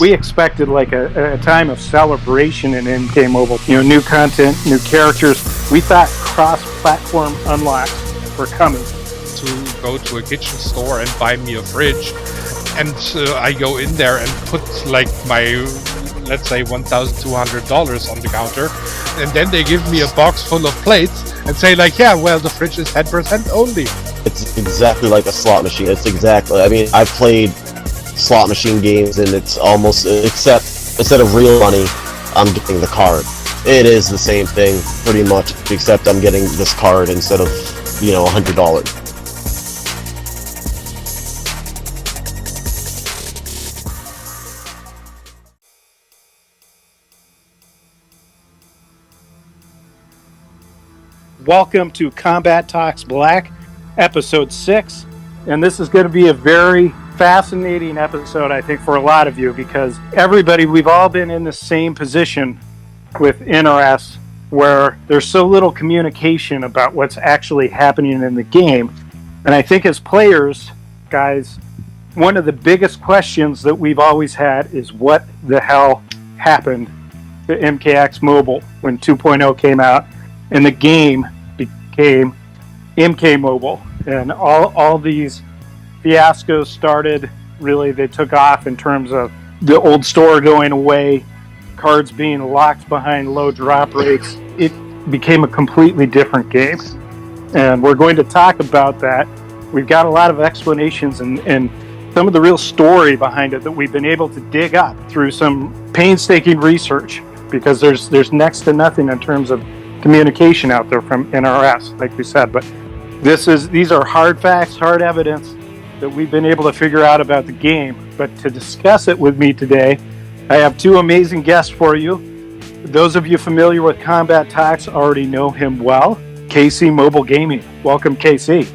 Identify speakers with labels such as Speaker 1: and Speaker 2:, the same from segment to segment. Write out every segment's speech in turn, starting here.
Speaker 1: we expected like a time of celebration in MK Mobile. New content, new characters. We thought cross-platform unlocks were coming.
Speaker 2: To go to a kitchen store and buy me a fridge, and I go in there and put like my, let's say, $1,200 on the counter, and then they give me a box full of plates and say like, yeah, well, the fridge is 10% only.
Speaker 3: It's exactly like a slot machine. I mean, I've played slot machine games, and it's almost, except instead of real money, I'm getting the card. It is the same thing pretty much, except I'm getting this card instead of, $100.
Speaker 1: Welcome to Kombat Talks Black, episode 6, and this is going to be a very fascinating episode, I think, for a lot of you, because we've all been in the same position with NRS, where there's so little communication about what's actually happening in the game. And I think as players, guys, one of the biggest questions that we've always had is what the hell happened to MKX Mobile when 2.0 came out and the game became MK Mobile, and all these fiascos started. Really, they took off in terms of the old store going away, cards being locked behind low drop rates. It became a completely different game, and we're going to talk about that. We've got a lot of explanations and some of the real story behind it that we've been able to dig up through some painstaking research, because there's next to nothing in terms of communication out there from NRS, like we said. But these are hard facts, hard evidence that we've been able to figure out about the game. But to discuss it with me today, I have two amazing guests for you. Those of you familiar with Kombat Talks already know him well. KC Mobile Gaming. Welcome, KC.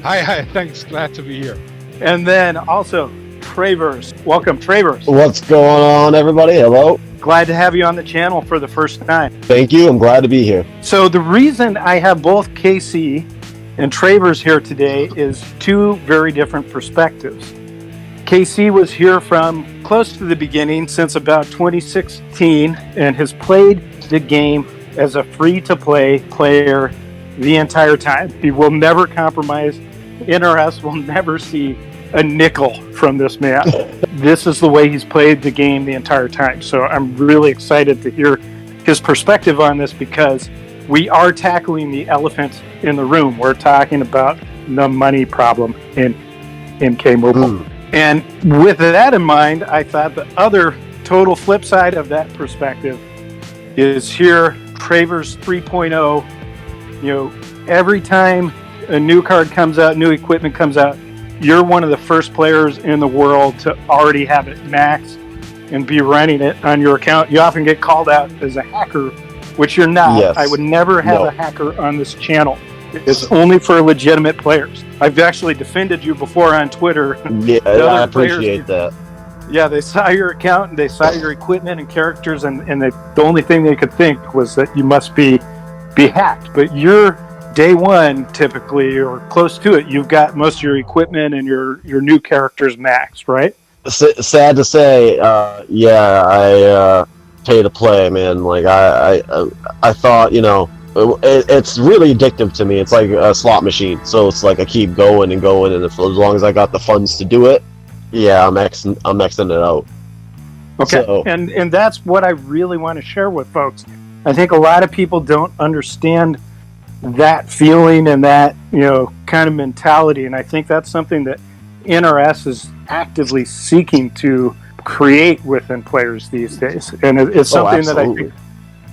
Speaker 2: Hi, thanks. Glad to be here.
Speaker 1: And then also Travers. Welcome, Travers.
Speaker 3: What's going on, everybody? Hello.
Speaker 1: Glad to have you on the channel for the first time.
Speaker 3: Thank you. I'm glad to be here.
Speaker 1: So the reason I have both KC and Travers here today is two very different perspectives. KC was here from close to the beginning, since about 2016, and has played the game as a free-to-play player the entire time. He will never compromise. NRS will never see a nickel from this man. This is the way he's played the game the entire time. So I'm really excited to hear his perspective on this, because we are tackling the elephant in the room. We're talking about the money problem in MK Mobile. And with that in mind, I thought the other total flip side of that perspective is here, Travers 3.0. Every time a new card comes out, new equipment comes out, you're one of the first players in the world to already have it maxed and be running it on your account. You often get called out as a hacker, which you're not.
Speaker 3: Yes.
Speaker 1: I would never have a hacker on this channel. It's only for legitimate players. I've actually defended you before on Twitter.
Speaker 3: Yeah, I appreciate that.
Speaker 1: Yeah, they saw your account and they saw your equipment and characters, and the only thing they could think was that you must be hacked. But you're day one, typically, or close to it. You've got most of your equipment and your new characters maxed, right?
Speaker 3: Sad to say, I pay to play, man. Like I thought, it's really addictive to me. It's like a slot machine, so it's like I keep going and going, and as long as I got the funds to do it, I'm maxing it out.
Speaker 1: Okay,
Speaker 3: so.
Speaker 1: and that's what I really want to share with folks. I think a lot of people don't understand that feeling and that kind of mentality, and I think that's something that NRS is actively seeking to create within players these days, and it's something that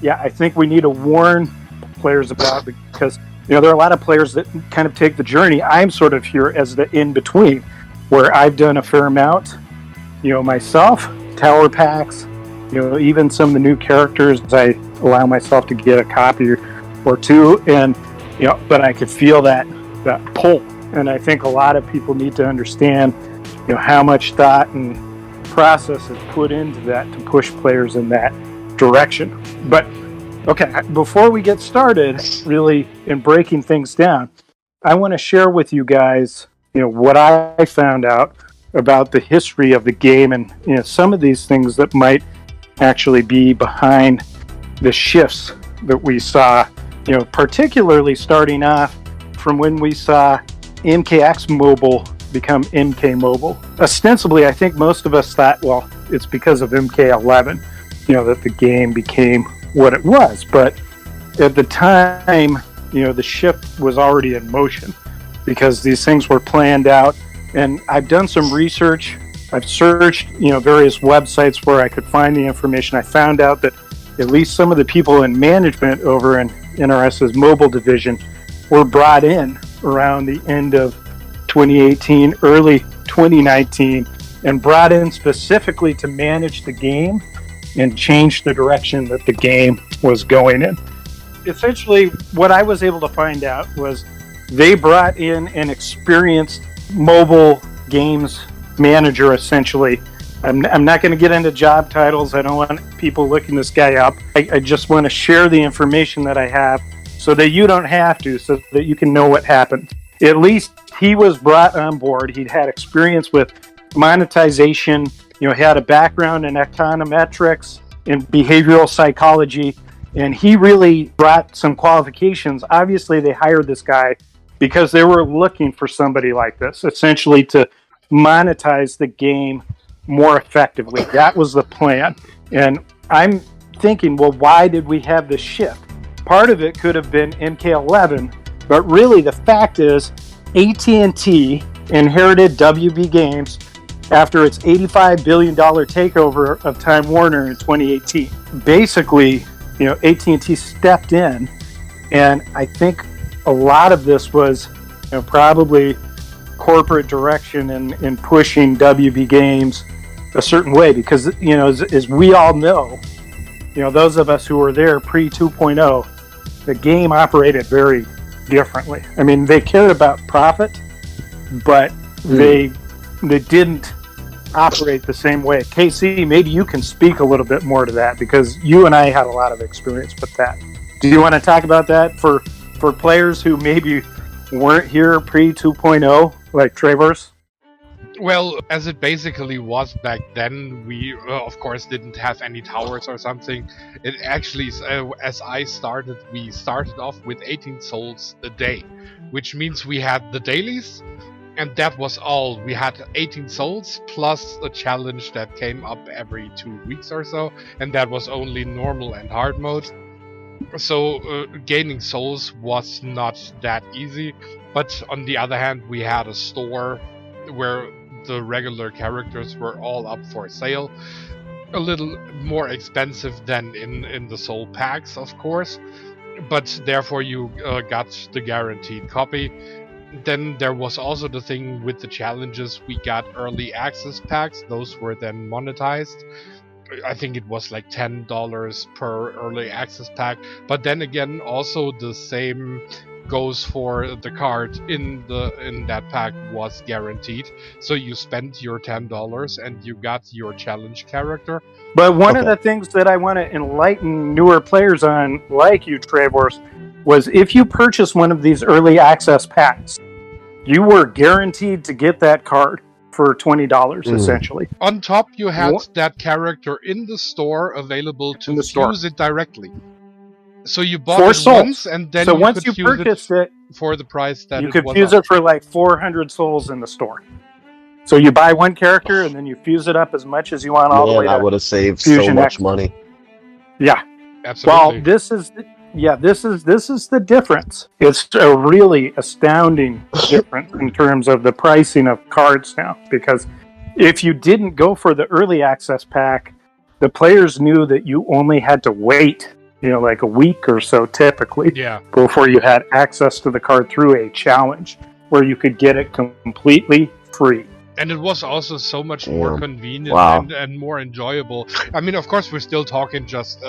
Speaker 1: I think we need to warn players about, because there are a lot of players that kind of take the journey. I'm sort of here as the in between, where I've done a fair amount myself, tower packs, even some of the new characters. I allow myself to get a copy or two, and but I could feel that pull, and I think a lot of people need to understand how much thought and process is put into that to push players in that direction. But okay, before we get started really in breaking things down, I want to share with you guys what I found out about the history of the game and some of these things that might actually be behind the shifts that we saw, particularly starting off from when we saw MKX Mobile become MK Mobile. Ostensibly, I think most of us thought, well, it's because of MK11, that the game became what it was. But at the time, the shift was already in motion because these things were planned out. And I've done some research. I've searched, various websites where I could find the information. I found out that at least some of the people in management over in NRS's mobile division were brought in around the end of 2018, early 2019, and brought in specifically to manage the game and change the direction that the game was going in. Essentially, what I was able to find out was they brought in an experienced mobile games manager, essentially. I'm not going to get into job titles. I don't want people looking this guy up. I just want to share the information that I have so that you don't have to, so that you can know what happened. At least he was brought on board. He'd had experience with monetization, he had a background in econometrics and behavioral psychology, and he really brought some qualifications. Obviously, they hired this guy because they were looking for somebody like this, essentially to monetize the game more effectively. That was the plan. And I'm thinking, well, why did we have this shift? Part of it could have been MK11, but really the fact is AT&T inherited WB Games after its $85 billion takeover of Time Warner in 2018. Basically, AT&T stepped in, and I think a lot of this was probably corporate direction in pushing WB Games a certain way, because as we all know, those of us who were there pre 2.0, the game operated very differently. I mean, they cared about profit, but they didn't operate the same way. KC, maybe you can speak a little bit more to that, because you and I had a lot of experience with that. Do you want to talk about that for players who maybe weren't here pre 2.0, like Traverse?
Speaker 2: Well, as it basically was back then, we of course didn't have any towers or something. It actually, as I started, we started off with 18 souls a day, which means we had the dailies, and that was all. We had 18 souls plus a challenge that came up every 2 weeks or so, and that was only normal and hard mode. So gaining souls was not that easy, but on the other hand, we had a store where the regular characters were all up for sale, a little more expensive than in the soul packs, of course, but therefore you got the guaranteed copy. Then there was also the thing with the challenges. We got early access packs. Those were then monetized. I think it was like $10 per early access pack. But then again, also the same goes for the card in that pack was guaranteed. So you spent your $10 and you got your challenge character.
Speaker 1: But one of the things that I want to enlighten newer players on, like you, Traverse, was if you purchase one of these early access packs, you were guaranteed to get that card for $20 essentially.
Speaker 2: On top, you had that character in the store available to use it directly. So you bought it once, and then
Speaker 1: once you purchased it
Speaker 2: for the price that
Speaker 1: you could fuse it for like 400 souls in the store. So you buy one character and then you fuse it up as much as you want all the way.
Speaker 3: That would have saved so much money.
Speaker 1: Yeah,
Speaker 2: absolutely.
Speaker 1: Well, this is the difference. It's a really astounding difference in terms of the pricing of cards now. Because if you didn't go for the early access pack, the players knew that you only had to wait, like a week or so typically, before you had access to the card through a challenge where you could get it completely free.
Speaker 2: And it was also so much more convenient and more enjoyable. I mean, of course, we're still talking just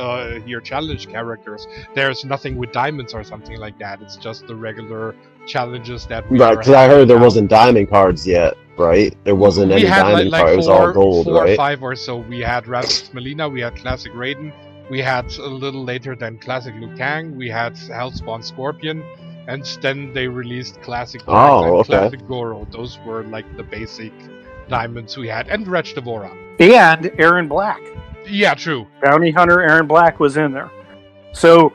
Speaker 2: your challenge characters. There's nothing with diamonds or something like that. It's just the regular challenges that we
Speaker 3: because I heard there wasn't diamond cards yet, right? There wasn't any diamond cards. It was all gold,
Speaker 2: four
Speaker 3: right?
Speaker 2: Or 5 or so. We had Rasmus Melina, we had Classic Raiden, we had a little later than Classic Liu Kang, we had Hellspawn Scorpion, and then they released Classic Dark and Classic Goro. Those were like the basic diamonds we had, and Reg Devora.
Speaker 1: And Aaron Black.
Speaker 2: Yeah, true.
Speaker 1: Bounty Hunter Aaron Black was in there. So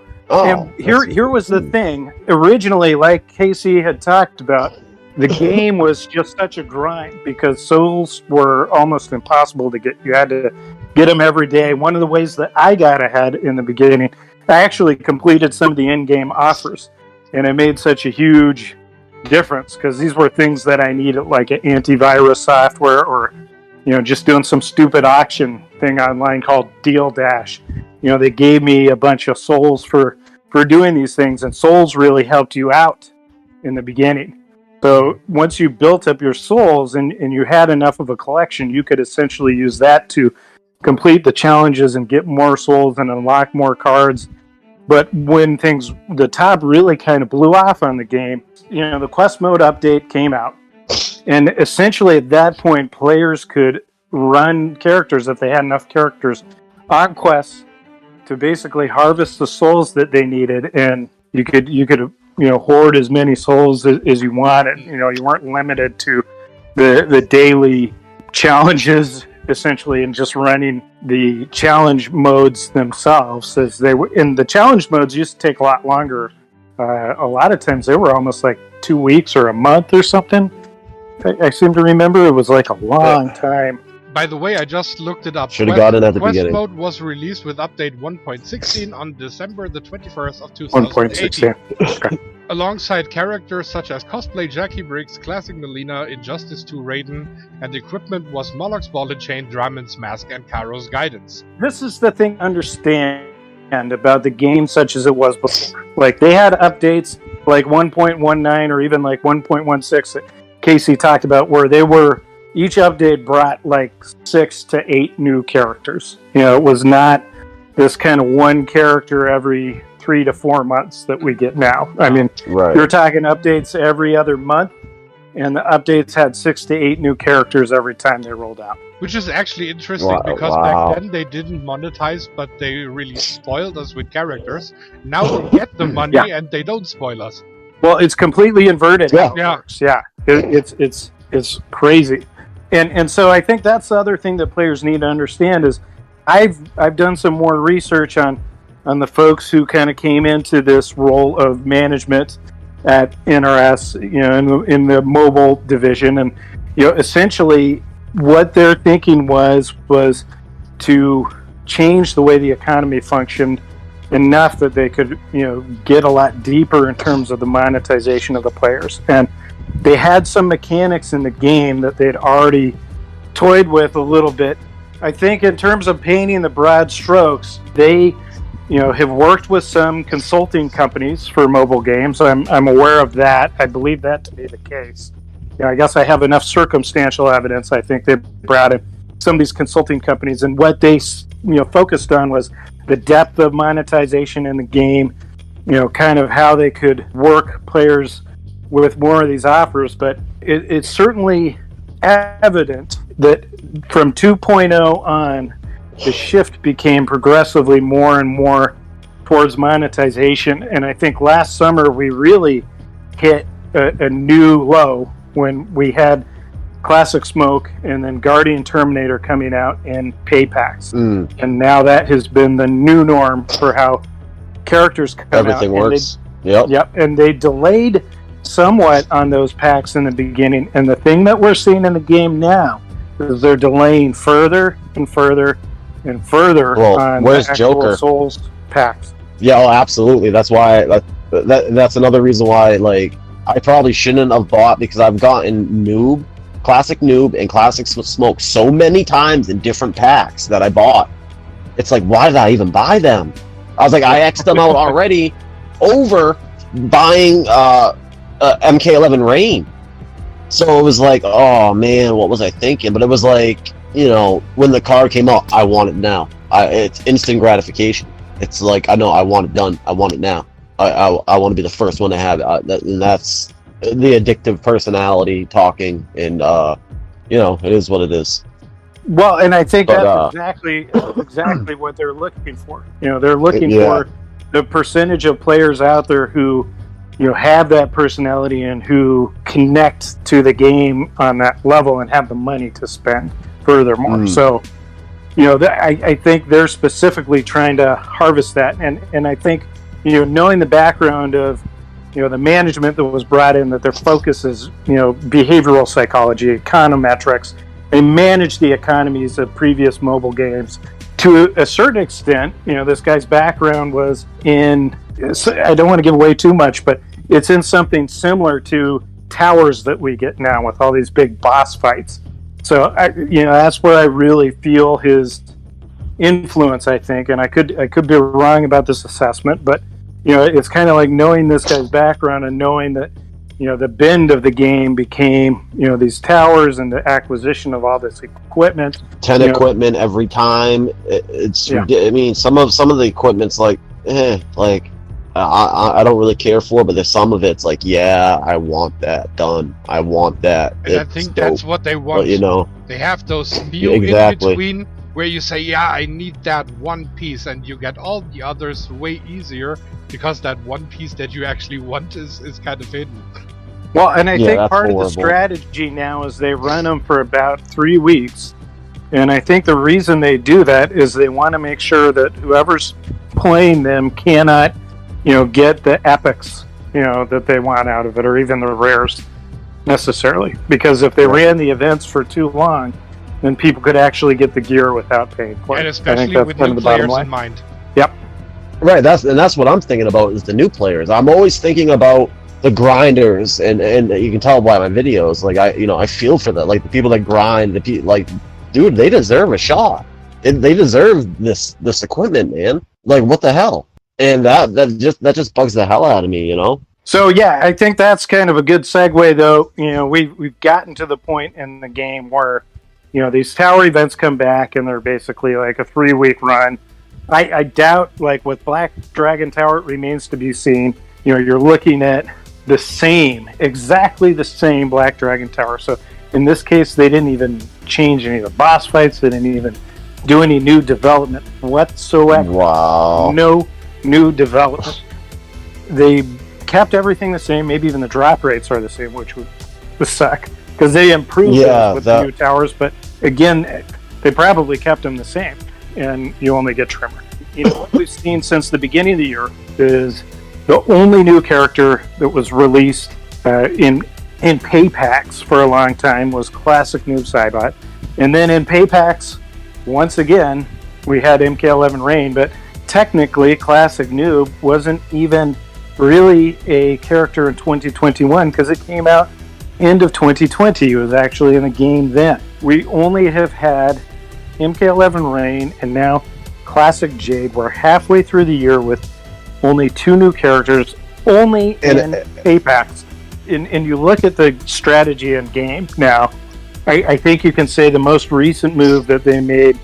Speaker 1: here was the thing. Originally, like Casey had talked about, the game was just such a grind because souls were almost impossible to get. You had to get them every day. One of the ways that I got ahead in the beginning, I actually completed some of the in-game offers, and it made such a huge difference because these were things that I needed, like an antivirus software or, just doing some stupid auction thing online called Deal Dash. They gave me a bunch of souls for doing these things, and souls really helped you out in the beginning. So once you built up your souls and you had enough of a collection, you could essentially use that to complete the challenges and get more souls and unlock more cards. But when the top really kind of blew off on the game, the quest mode update came out. And essentially at that point, players could run characters, if they had enough characters, on quests to basically harvest the souls that they needed. And you could hoard as many souls as you wanted. You weren't limited to the daily challenges, essentially, and just running the challenge modes themselves, as they were. And the challenge modes used to take a lot longer. A lot of times they were almost like 2 weeks or a month or something. I seem to remember it was like a long time.
Speaker 2: By the way, I just looked it up.
Speaker 3: Should have got it at the
Speaker 2: Quest
Speaker 3: beginning.
Speaker 2: mode was released with update 1.16 on December the 21st of 2018.
Speaker 1: 1.16. Okay.
Speaker 2: Alongside characters such as Cosplay Jackie Briggs, Classic Melina, Injustice 2 Raiden, and equipment was Moloch's Ball and Chain, Dramon's Mask, and Karo's Guidance.
Speaker 1: This is the thing to understand about the game such as it was before. Like, they had updates like 1.19 or even like 1.16 that Casey talked about, where each update brought like 6 to 8 new characters. It was not this kind of one character every 3 to 4 months that we get now. I mean, You're talking updates every other month, and the updates had 6 to 8 new characters every time they rolled out.
Speaker 2: Which is actually interesting because back then they didn't monetize, but they really spoiled us with characters. Now they get the money and they don't spoil us.
Speaker 1: Well, it's completely inverted.
Speaker 2: Yeah.
Speaker 1: It's crazy. And so I think that's the other thing that players need to understand is I've done some more research on the folks who kind of came into this role of management at NRS, in the mobile division, and essentially what their thinking was to change the way the economy functioned enough that they could get a lot deeper in terms of the monetization of the players. And they had some mechanics in the game that they'd already toyed with a little bit. I think in terms of painting the broad strokes, they have worked with some consulting companies for mobile games. I'm aware of that. I believe that to be the case. I guess I have enough circumstantial evidence. I think they brought in some of these consulting companies, and what they focused on was the depth of monetization in the game, kind of how they could work players with more of these offers. But it's certainly evident that from 2.0 on, the shift became progressively more and more towards monetization. And I think last summer we really hit a new low when we had Classic Smoke and then Guardian Terminator coming out in pay packs. And now that has been the new norm for how characters come
Speaker 3: Everything
Speaker 1: out.
Speaker 3: works.
Speaker 1: Yep. And they delayed somewhat on those packs in the beginning. And the thing that we're seeing in the game now is they're delaying further and further and further on
Speaker 3: where's
Speaker 1: the actual
Speaker 3: Joker?
Speaker 1: Souls packs.
Speaker 3: Yeah, absolutely. That's why. That's another reason why. Like, I probably shouldn't have bought, because I've gotten Classic Noob, and Classic Smoke so many times in different packs that I bought. It's like, why did I even buy them? I was like, I X'd them out already over buying MK11 Rain. So it was like, oh man, what was I thinking? But it was like, when the card came out, I want it now. It's instant gratification. It's like, I know, I want it done. I want it now. I want to be the first one to have it. And that's the addictive personality talking. And, it is what it is.
Speaker 1: Well, and I think that's exactly what they're looking for. They're looking for the percentage of players out there who, have that personality and who connect to the game on that level and have the money to spend furthermore. So, I think they're specifically trying to harvest that. And I think, knowing the background of, the management that was brought in, that their focus is, behavioral psychology, econometrics. They manage the economies of previous mobile games. To a certain extent, this guy's background was in, I don't want to give away too much, but it's in something similar to towers that we get now with all these big boss fights. So, that's where I really feel his influence, I think. And I could be wrong about this assessment, but, it's kind of like knowing this guy's background and knowing that, the bend of the game became, these towers and the acquisition of all this equipment.
Speaker 3: 10 equipment every time. I mean, some of the equipment's like, I don't really care for, but there's some of it's like, yeah, I want that done. I want that.
Speaker 2: And I think that's what they want.
Speaker 3: But,
Speaker 2: they have those meal in between where you say, yeah, I need that one piece, and you get all the others way easier because that one piece that you actually want is kind of hidden.
Speaker 1: Well, and I think part of the strategy now is they run them for about 3 weeks. And I think the reason they do that is they want to make sure that whoever's playing them cannot, get the epics, that they want out of it, or even the rares necessarily. Because if they ran the events for too long, then people could actually get the gear without paying for it.
Speaker 2: And especially with new players in mind.
Speaker 1: Yep.
Speaker 3: Right, that's what I'm thinking about is the new players. I'm always thinking about the grinders, and you can tell by my videos, like I feel for that, like the people that grind, dude, they deserve a shot. They deserve this equipment, man. Like, what the hell? And that just bugs the hell out of me,
Speaker 1: So yeah, I think that's kind of a good segue, though. We've gotten to the point in the game where these tower events come back, and they're basically like a 3-week run. I doubt, like with Black Dragon Tower, it remains to be seen. You're looking at exactly the same Black Dragon Tower. So in this case, they didn't even change any of the boss fights. They didn't even do any new development whatsoever.
Speaker 3: Wow.
Speaker 1: No new development. They kept everything the same. Maybe even the drop rates are the same, which would suck because they improved those with the new towers. But again, they probably kept them the same, and you only get trimmer. What we've seen since the beginning of the year is the only new character that was released in pay packs for a long time was Classic Noob Saibot. And then in pay packs, once again, we had MK11 Rain, but technically Classic Noob wasn't even really a character in 2021 because it came out end of 2020. It was actually in the game then. We only have had MK11 Rain and now Classic Jade. We're halfway through the year with only 2 new characters, only in Apex. And you look at the strategy in game now, I think you can say the most recent move that they made,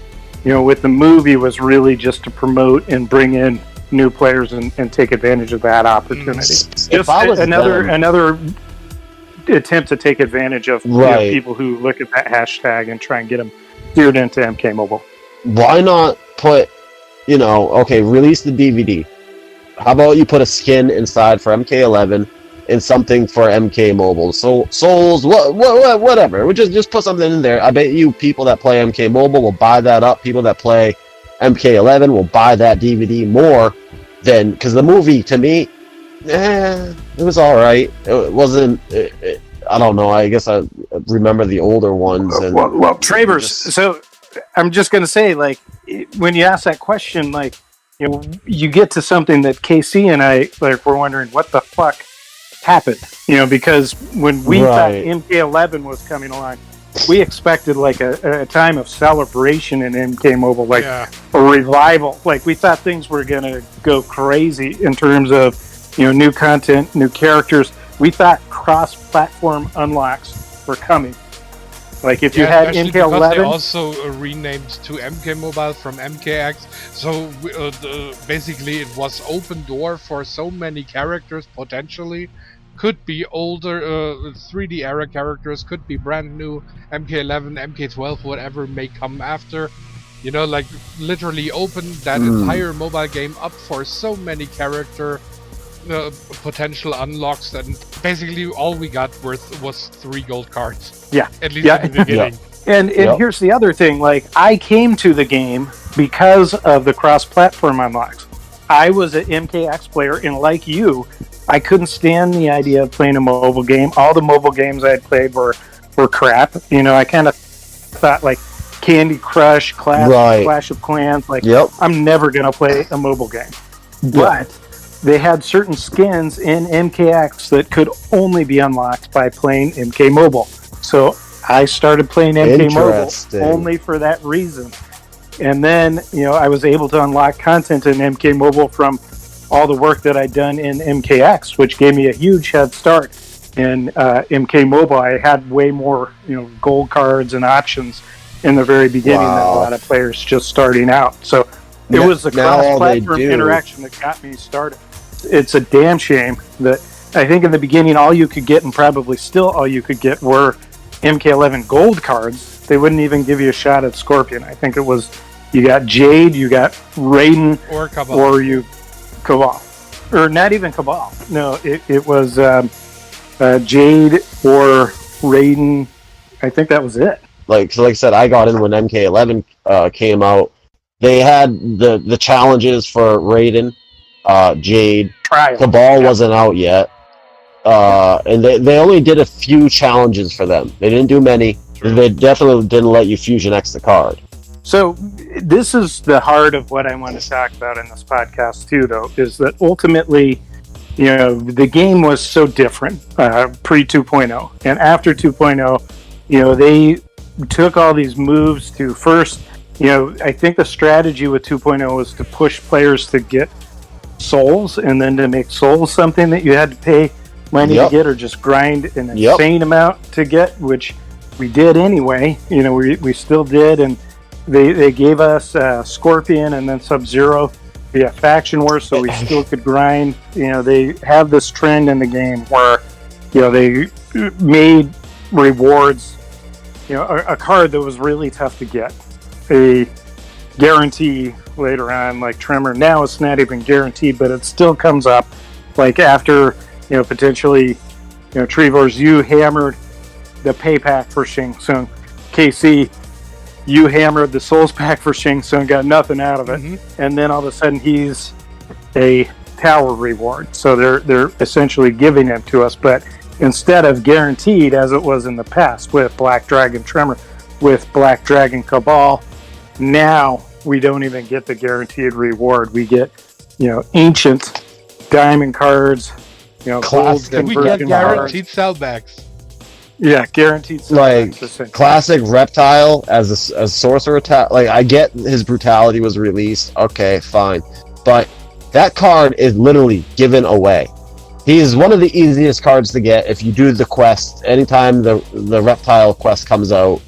Speaker 1: with the movie was really just to promote and bring in new players and take advantage of that opportunity. Just another attempt to take advantage of people who look at that hashtag and try and get them steered into MK Mobile.
Speaker 3: Why not put, release the DVD? How about you put a skin inside for MK11 and something for MK Mobile? So Souls, whatever. We just put something in there. I bet you people that play MK Mobile will buy that up. People that play MK11 will buy that DVD more than, because the movie to me, it was all right. It wasn't. I don't know. I guess I remember the older ones. And
Speaker 1: well, Travers. So I'm just gonna say, like, when you ask that question, like, you get to something that KC and I were wondering what the fuck happened, because when we thought MK11 was coming along, we expected like a time of celebration in MK Mobile, like a revival. Like we thought things were gonna go crazy in terms of new content, new characters. We thought cross-platform unlocks were coming. Like if you had MK11,
Speaker 2: they also renamed to MK Mobile from MKX. So basically, it was open door for so many characters potentially. Could be older 3D era characters, could be brand new MK11, MK12, whatever may come after. Like literally open that entire mobile game up for so many character potential unlocks, and basically all we got was 3 gold cards.
Speaker 1: Yeah.
Speaker 2: At least in the beginning.
Speaker 1: And here's the other thing, like, I came to the game because of the cross-platform unlocks. I was an MKX player, and like you, I couldn't stand the idea of playing a mobile game. All the mobile games I had played were crap. You know, I kind of thought, like, Candy Crush, Clash of Clans, like, I'm never going to play a mobile game. But they had certain skins in MKX that could only be unlocked by playing MK Mobile. So I started playing MK Mobile only for that reason. And then, you know, I was able to unlock content in MK Mobile from all the work that I'd done in MKX, which gave me a huge head start. In MK Mobile, I had way more, you know, gold cards and options in the very beginning than a lot of players just starting out. So it was the cross-platform interaction that got me started. It's a damn shame that I think in the beginning all you could get, and probably still all you could get, were MK11 gold cards. They wouldn't even give you a shot at Scorpion. I think it was you got Jade, you got Raiden,
Speaker 2: or Cabal,
Speaker 1: or you Cabal, or not even Cabal. No, it was Jade or Raiden. I think that was it.
Speaker 3: Like I said, I got in when MK11 came out. They had the challenges for Raiden, Jade. Cabal wasn't out yet. And they only did a few challenges for them. They didn't do many. They definitely didn't let you Fusion X the card.
Speaker 1: So this is the heart of what I want to talk about in this podcast too, though, is that ultimately, you know, the game was so different pre 2.0 and after 2.0. You know, they took all these moves to first, you know, I think the strategy with 2.0 was to push players to get souls, and then to make souls something that you had to pay money to get, or just grind an insane amount to get, which we did anyway. You know, we still did, and they gave us Scorpion and then Sub-Zero via Faction Wars, so we still could grind. You know, they have this trend in the game where, you know, they made rewards, you know, a card that was really tough to get, a guarantee later on, like Tremor. Now it's not even guaranteed, but it still comes up, like after, you know, potentially, you know, Trevor's, you hammered the pay pack for Shang Tsung. KC, you hammered the Souls pack for Shang Tsung, got nothing out of it, and then all of a sudden he's a tower reward. So they're essentially giving him to us, but instead of guaranteed as it was in the past with Black Dragon Tremor, with Black Dragon Cabal, now we don't even get the guaranteed reward. We get, you know, ancient diamond cards, you know, gold conversion.
Speaker 2: We get guaranteed sellbacks.
Speaker 1: Yeah, guaranteed sellbacks.
Speaker 3: Like classic Reptile as a sorcerer attack. Like, I get his brutality was released. Okay, fine, but that card is literally given away. He is one of the easiest cards to get if you do the quest. Anytime the Reptile quest comes out,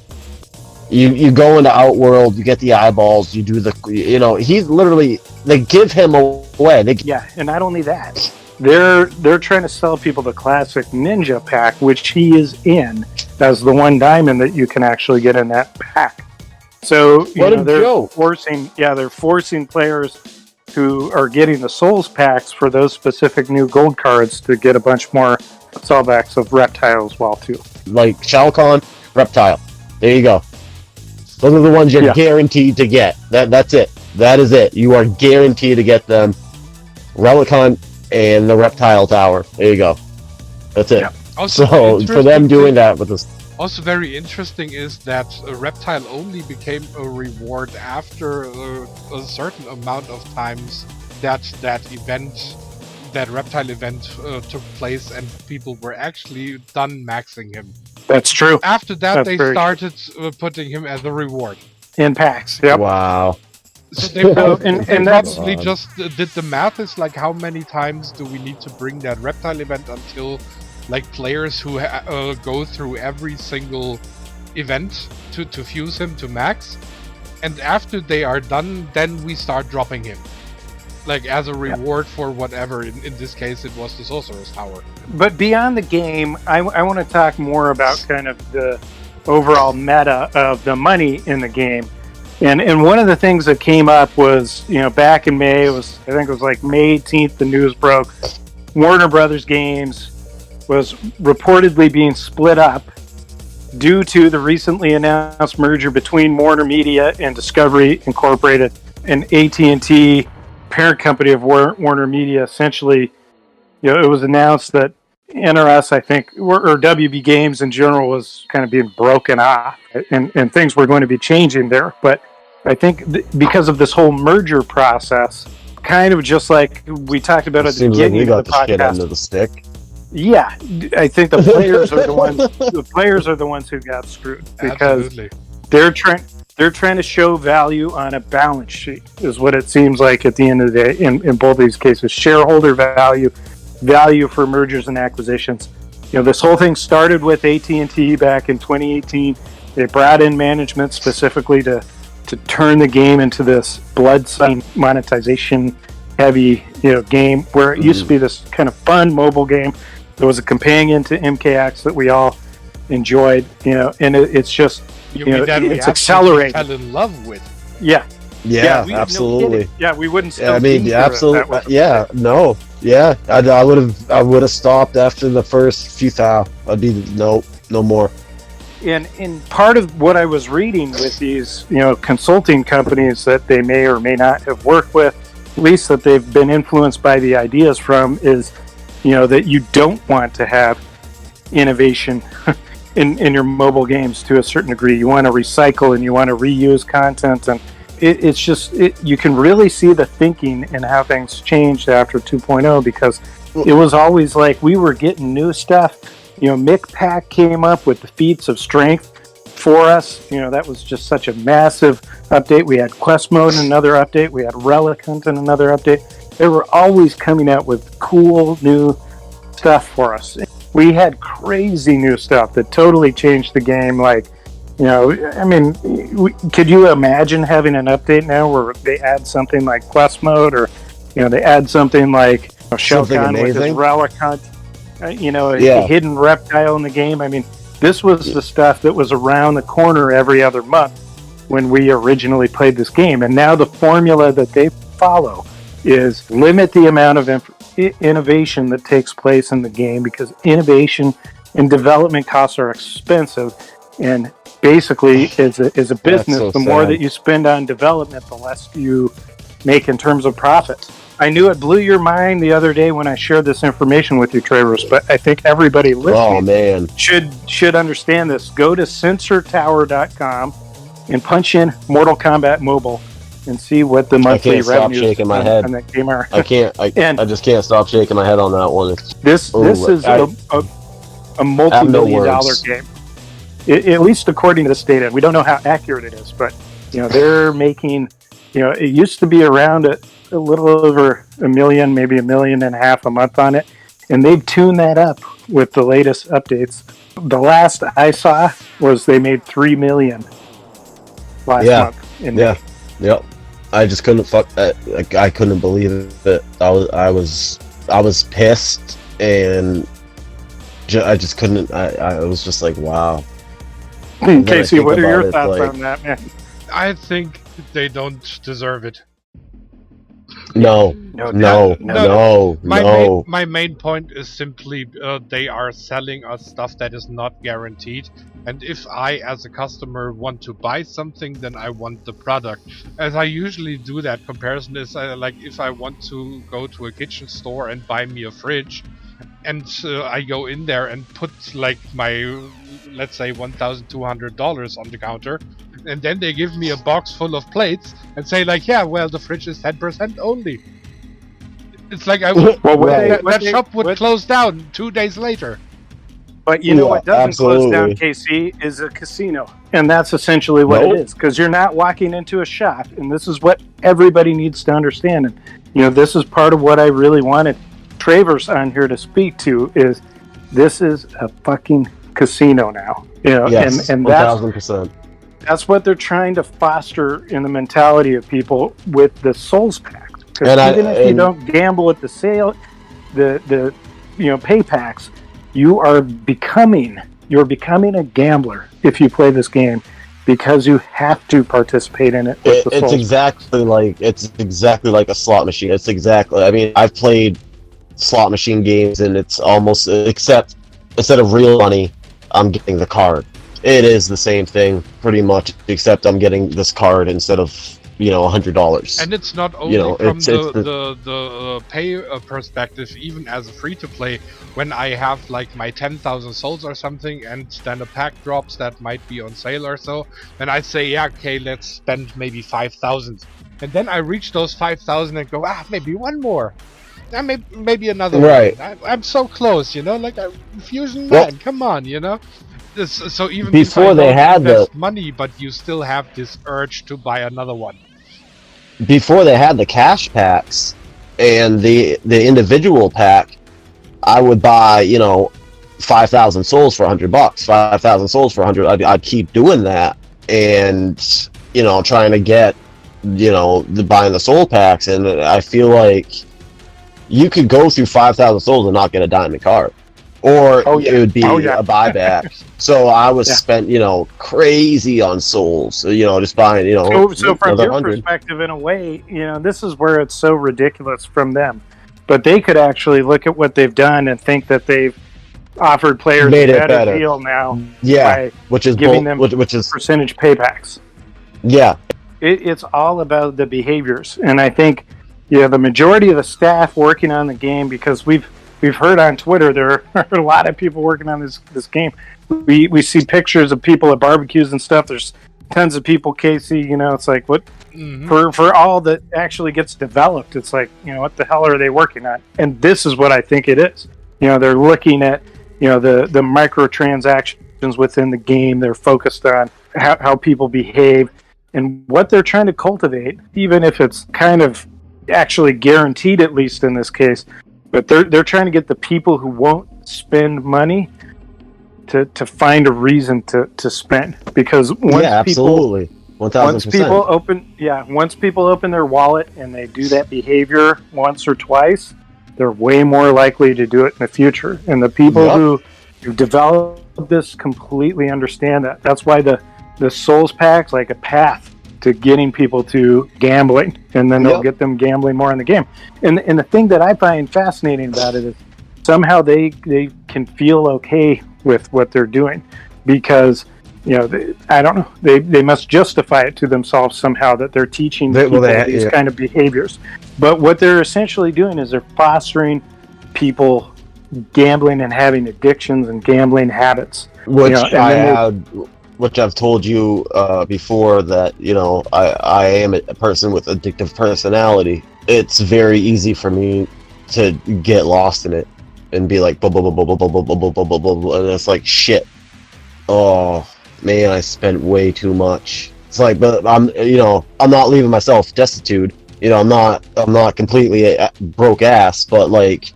Speaker 3: you go into Outworld, you get the eyeballs, you do the, you know, he's literally, they give him away.
Speaker 1: And not only that, they're trying to sell people the classic Ninja pack, which he is in as the one diamond that you can actually get in that pack. So they're forcing players who are getting the Souls packs for those specific new gold cards to get a bunch more sellbacks of Reptile as well too.
Speaker 3: Like Shao Kahn, Reptile. There you go. Those are the ones you're guaranteed to get. That's it. That is it. You are guaranteed to get them. Relicon and the Reptile Tower. There you go. That's it. Yeah.
Speaker 2: Also,
Speaker 3: so for them doing that with this.
Speaker 2: Also very interesting is that Reptile only became a reward after a certain amount of times that Reptile event took place and people were actually done maxing him.
Speaker 1: That's true.
Speaker 2: After that, they started putting him as a reward.
Speaker 1: In packs, yep.
Speaker 3: Wow.
Speaker 2: So they probably just did the math. It's like, how many times do we need to bring that Reptile event until, like, players who go through every single event to fuse him to max? And after they are done, then we start dropping him. Like, as a reward for whatever. In this case, it was the Sorcerer's Tower.
Speaker 1: But beyond the game, I want to talk more about kind of the overall meta of the money in the game. And one of the things that came up was, you know, back in May, I think it was like May 18th, the news broke Warner Brothers Games was reportedly being split up due to the recently announced merger between Warner Media and Discovery Incorporated, an AT&T parent company of Warner Media. Essentially, it was announced that NRS, I think, or WB Games in general, was kind of being broken off, and things were going to be changing there. But I think because of this whole merger process, kind of just like we talked about at the beginning of the podcast.
Speaker 3: Shit end of the stick.
Speaker 1: Yeah, I think the players are the ones. The players are the ones who got screwed because they're trying to show value on a balance sheet, is what it seems like at the end of the day. In both these cases, shareholder value for mergers and acquisitions. This whole thing started with AT&T back in 2018. They brought in management specifically to turn the game into this blood-sucking monetization heavy game where it used to be this kind of fun mobile game. There was a companion to MKX that we all enjoyed, and it's just it's accelerating.
Speaker 2: Fell in love with.
Speaker 1: Yeah,
Speaker 3: absolutely.
Speaker 1: We wouldn't.
Speaker 3: I mean, absolutely. Yeah, no, yeah. I would have stopped after the first few thou. I'd be no more.
Speaker 1: And part of what I was reading with these, consulting companies that they may or may not have worked with, at least that they've been influenced by the ideas from, is, that you don't want to have innovation in your mobile games to a certain degree. You want to recycle and you want to reuse content, and it's just you can really see the thinking and how things changed after 2.0, because it was always like we were getting new stuff. Mick Pack came up with the feats of strength for us. That was just such a massive update. We had Quest Mode in another update. We had Relic Hunt in another update. They were always coming out with cool new stuff for us. We had crazy new stuff that totally changed the game. Like, could you imagine having an update now where they add something like Quest Mode, or, they add something like Shao Kahn with his Relic Hunt? A hidden reptile in the game. I mean, this was the stuff that was around the corner every other month when we originally played this game. And now the formula that they follow is limit the amount of innovation that takes place in the game, because innovation and development costs are expensive. And basically, as a business, the more that you spend on development, the less you make in terms of profits. I knew it blew your mind the other day when I shared this information with you, Traverse, but I think everybody listening should understand this. Go to sensortower.com and punch in Mortal Kombat Mobile and see what the monthly revenues on that game are.
Speaker 3: I just can't stop shaking my head on that one.
Speaker 1: This is a multi-million-dollar game. At least according to this data. We don't know how accurate it is, but they're making, it used to be around a little over $1 million, maybe $1.5 million a month on it, and they've tuned that up with the latest updates. The last I saw was they made $3 million last month.
Speaker 3: Yep. I just couldn't I couldn't believe it. I was pissed, and I just couldn't. I was just like, wow.
Speaker 1: Casey, what are your thoughts on that, man?
Speaker 2: I think they don't deserve it.
Speaker 3: No.
Speaker 2: My main point is simply they are selling us stuff that is not guaranteed, and if I as a customer want to buy something, then I want the product. As I usually do, that comparison is like if I want to go to a kitchen store and buy me a fridge, and I go in there and put like my, let's say, $1,200 on the counter, and then they give me a box full of plates and say like, yeah, well, the fridge is 10% only. It's like that shop would close down 2 days later.
Speaker 1: But what doesn't close down, KC, is a casino. And that's essentially what it is. Because you're not walking into a shop, and this is what everybody needs to understand. And, this is part of what I really wanted Travers on here to speak to, is this is a fucking casino now.
Speaker 3: Yes,
Speaker 1: and
Speaker 3: 1,000%.
Speaker 1: That's what they're trying to foster in the mentality of people with the Souls Pack. Because even if you don't gamble at the sale, the pay packs, you're becoming a gambler if you play this game, because you have to participate in it. It's
Speaker 3: exactly like a slot machine. I mean, I've played slot machine games, and it's almost, except instead of real money, I'm getting the card. It is the same thing pretty much, except I'm getting this card instead of $100.
Speaker 2: And it's not only from the pay perspective, even as a free-to-play, when I have like my 10,000 souls or something, and then a pack drops that might be on sale or so, then I say, yeah, okay, let's spend maybe 5,000. And then I reach those 5,000 and go, maybe one more. Maybe another
Speaker 3: right.
Speaker 2: one. I'm so close, like Fusion 9, come on, So even
Speaker 3: before they had the
Speaker 2: money, but you still have this urge to buy another one.
Speaker 3: Before they had the cash packs and the individual pack, I would buy 5,000 souls for $100, 5,000 souls for 100. I'd keep doing that, and trying to get buying the soul packs, and I feel like you could go through 5,000 souls and not get a diamond card. Or it would be a buyback. So I was spent, crazy on souls. Just buying,
Speaker 1: So from your 100. Perspective, in a way, this is where it's so ridiculous from them. But they could actually look at what they've done and think that they've offered players a better deal now.
Speaker 3: Yeah, which is
Speaker 1: giving them percentage paybacks.
Speaker 3: Yeah,
Speaker 1: it's all about the behaviors, and I think the majority of the staff working on the game, because we've heard on Twitter there are a lot of people working on this game. We see pictures of people at barbecues and stuff. There's tons of people, Casey, it's like, what for all that actually gets developed, it's like, what the hell are they working on? And this is what I think it is. They're looking at the microtransactions within the game. They're focused on how people behave and what they're trying to cultivate, even if it's kind of actually guaranteed, at least in this case. But they're trying to get the people who won't spend money to find a reason to spend, because once people open their wallet and they do that behavior once or twice, they're way more likely to do it in the future. And the people who develop this completely understand that. That's why the Souls Pack's like a path to getting people to gambling, and then they'll get them gambling more in the game. And the thing that I find fascinating about it is somehow they can feel okay with what they're doing, because I don't know, they must justify it to themselves somehow that they're teaching people these kind of behaviors. But what they're essentially doing is they're fostering people gambling and having addictions and gambling habits.
Speaker 3: Which I've told you before, that I am a person with addictive personality. It's very easy for me to get lost in it and be like, blah, blah, blah, blah, blah, blah, blah, blah, blah, blah, blah, blah, and it's like, shit. Oh man, I spent way too much. It's like, but I'm not leaving myself destitute. I'm not completely broke ass, but like,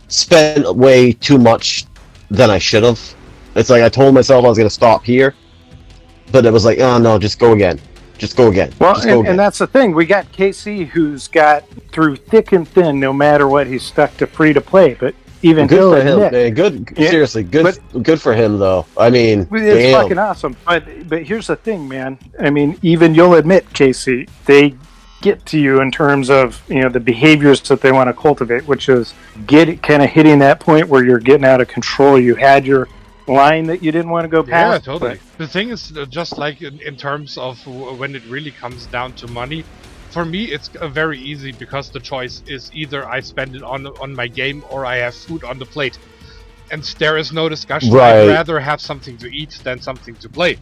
Speaker 3: spent way too much than I should have. It's like I told myself I was gonna stop here, but it was like, oh no, just go again. Well,
Speaker 1: and that's the thing. We got KC, who's got through thick and thin, no matter what, he's stuck to free to play. But even
Speaker 3: good for him, man. Good, seriously, good for him though. I mean,
Speaker 1: it's fucking awesome. But here's the thing, man. I mean, even you'll admit, KC, they get to you in terms of the behaviors that they want to cultivate, which is kind of hitting that point where you're getting out of control. You had your line that you didn't want to go past.
Speaker 2: Yeah, totally. The thing is, just like in terms of when it really comes down to money, for me it's very easy, because the choice is either I spend it on my game or I have food on the plate, and there is no discussion. I'd rather have something to eat than something to play.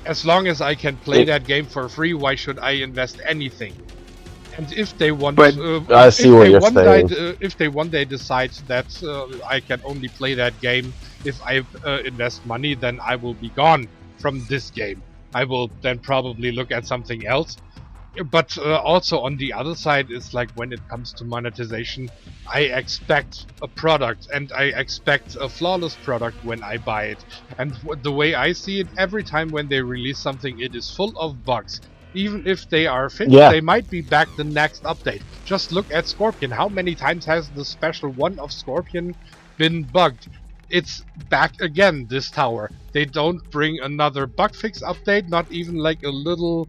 Speaker 2: As long as I can play that game for free, why should I invest anything? And if they want,
Speaker 3: I see what you're saying.
Speaker 2: If they one day decide that I can only play that game if I invest money, then I will be gone from this game. I will then probably look at something else. But also on the other side is like, when it comes to monetization, I expect a product, and I expect a flawless product when I buy it. And the way I see it, every time when they release something, it is full of bugs. Even if they are fixed, they might be back the next update. Just look at Scorpion. How many times has the special one of Scorpion been bugged? It's back again, this tower. They don't bring another bug fix update, not even like a little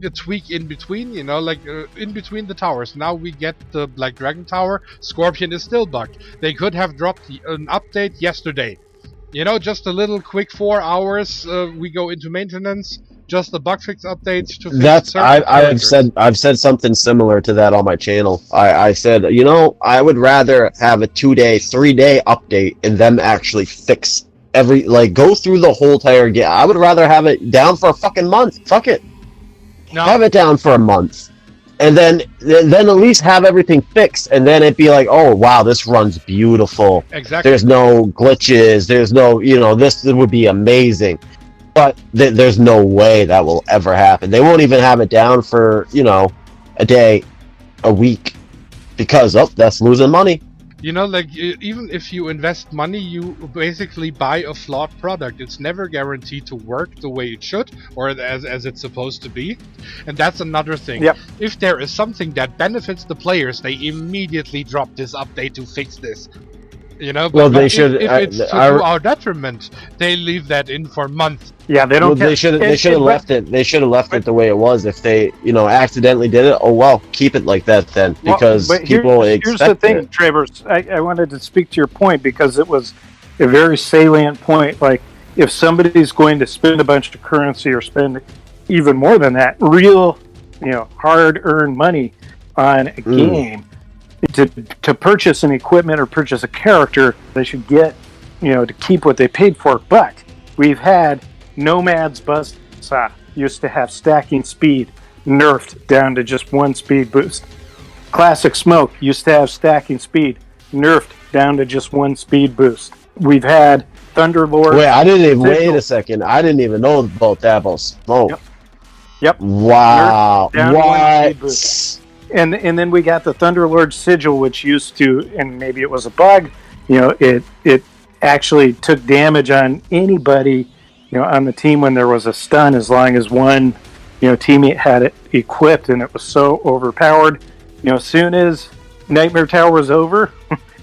Speaker 2: a tweak in between, like in between the towers. Now we get the Black Dragon Tower. Scorpion is still bugged. They could have dropped an update yesterday. Just a little quick 4 hours. We go into maintenance. Just the bug fix updates to fix
Speaker 3: I've said something similar to that on my channel. I said, I would rather have a 2-day, 3-day update and them actually fix go through the whole entire game. I would rather have it down for a fucking month. Fuck it. No. Have it down for a month. And then at least have everything fixed, and then it'd be like, oh wow, this runs beautiful.
Speaker 2: Exactly.
Speaker 3: There's no glitches. There's no, this would be amazing. But there's no way that will ever happen. They won't even have it down for a day, a week, because that's losing money.
Speaker 2: Even if you invest money, you basically buy a flawed product. It's never guaranteed to work the way it should, or as it's supposed to be. And that's another thing.
Speaker 1: Yep.
Speaker 2: If there is something that benefits the players, they immediately drop this update to fix this.
Speaker 3: Well, they should.
Speaker 2: If it's to our detriment, they leave that in for months.
Speaker 1: Yeah, they don't.
Speaker 3: Well, they should have left it. They should have left it the way it was. If they, accidentally did it, oh well, keep it like that then, because people expect
Speaker 1: here's the thing, Travers. I wanted to speak to your point because it was a very salient point. Like, if somebody's going to spend a bunch of currency or spend even more than that, real, hard-earned money on a game. To purchase an equipment or purchase a character, they should get, to keep what they paid for. But we've had Nomad's Buzzsaw used to have stacking speed nerfed down to just 1 speed boost. Classic Smoke used to have stacking speed nerfed down to just 1 speed boost. We've had Thunderlord.
Speaker 3: Wait a second. I didn't even know about that about Smoke.
Speaker 1: Yep.
Speaker 3: Wow. What?
Speaker 1: And then we got the Thunderlord Sigil, which used to, and maybe it was a bug, it actually took damage on anybody, on the team when there was a stun, as long as one, teammate had it equipped, and it was so overpowered. As soon as Nightmare Tower was over,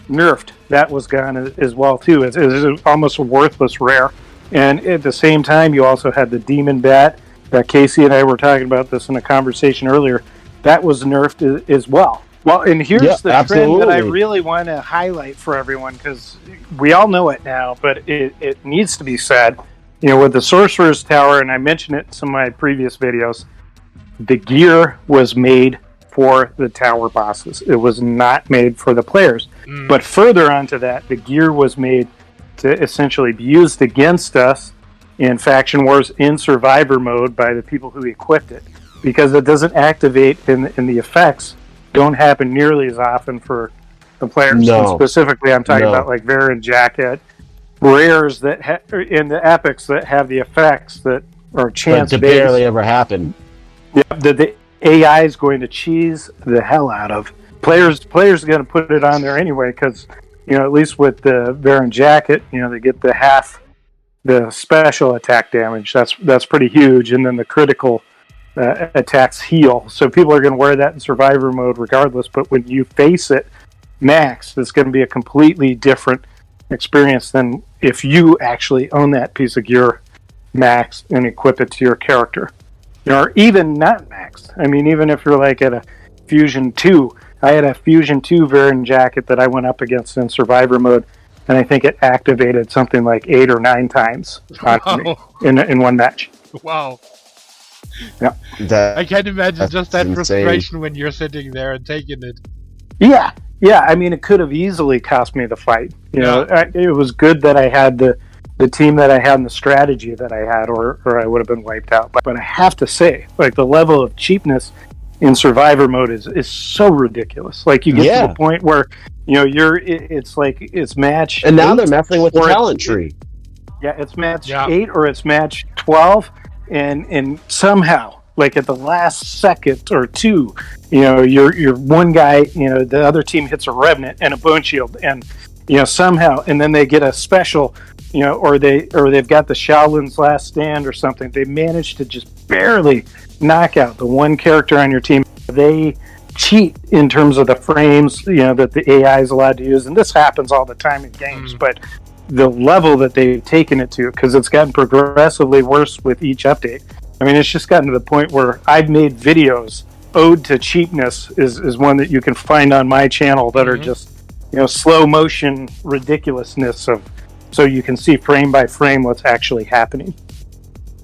Speaker 1: nerfed. That was gone as well too. It was almost a worthless rare. And at the same time, you also had the Demon Bat. Casey and I were talking about this in a conversation earlier. That was nerfed as well. Well, and here's the trend that I really want to highlight for everyone, because we all know it now, but it needs to be said. With the Sorcerer's Tower, and I mentioned it in some of my previous videos, the gear was made for the tower bosses. It was not made for the players. But further onto that, the gear was made to essentially be used against us in Faction Wars in Survivor mode by the people who equipped it. Because it doesn't activate, and the effects don't happen nearly as often for the players.
Speaker 3: No.
Speaker 1: And specifically, I'm talking about like Varan Jacket, rares that in the epics that have the effects that are chance based.
Speaker 3: Barely ever happen.
Speaker 1: Yeah, that the AI is going to cheese the hell out of. Players are going to put it on there anyway, because at least with the Varan Jacket, they get the special attack damage. That's pretty huge, and then the critical attacks heal, so people are going to wear that in Survivor mode regardless. But when you face it max, it's going to be a completely different experience than if you actually own that piece of gear max and equip it to your character, or even not max. I mean, even if you're like at a Fusion 2, I had a Fusion 2 Varan Jacket that I went up against in Survivor mode, and I think it activated something like 8 or 9 times on me in one match.
Speaker 2: Wow.
Speaker 1: Yeah,
Speaker 2: I can't imagine just that insane frustration when you're sitting there and taking it.
Speaker 1: Yeah. I mean, it could have easily cost me the fight. It was good that I had the team that I had and the strategy that I had, or I would have been wiped out. But I have to say, like, the level of cheapness in Survivor mode is so ridiculous. Like, you get to the point where it's match.
Speaker 3: And now they're messing with the talent tree.
Speaker 1: Yeah, it's match 8 or it's match 12. And somehow, like at the last second or two, you're one guy, the other team hits a Revenant and a Bone Shield, and somehow, and then they get a special, or they've got the Shaolin's Last Stand or something. They manage to just barely knock out the one character on your team. They cheat in terms of the frames, that the AI is allowed to use, and this happens all the time in games, but the level that they've taken it to, because it's gotten progressively worse with each update. I mean, it's just gotten to the point where I've made videos. Ode to Cheapness is one that you can find on my channel that are just, slow motion ridiculousness of, so you can see frame by frame what's actually happening.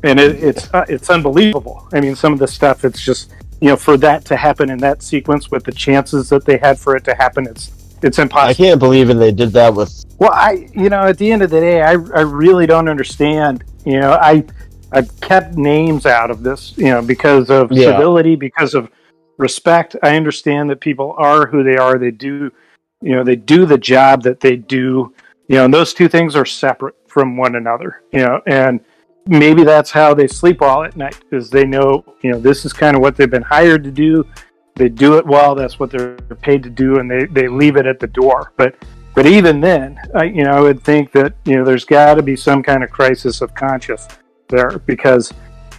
Speaker 1: And it's unbelievable. I mean, some of the stuff, it's just, for that to happen in that sequence with the chances that they had for it to happen, it's impossible.
Speaker 3: I can't believe they did that with.
Speaker 1: Well, at the end of the day, I really don't understand. I've kept names out of this, because of civility, because of respect. I understand that people are who they are. They do, they do the job that they do, and those two things are separate from one another, and maybe that's how they sleep well at night, because they know, this is kind of what they've been hired to do. They do it well. That's what they're paid to do, and they leave it at the door. But even then, I would think that, there's got to be some kind of crisis of conscience there, because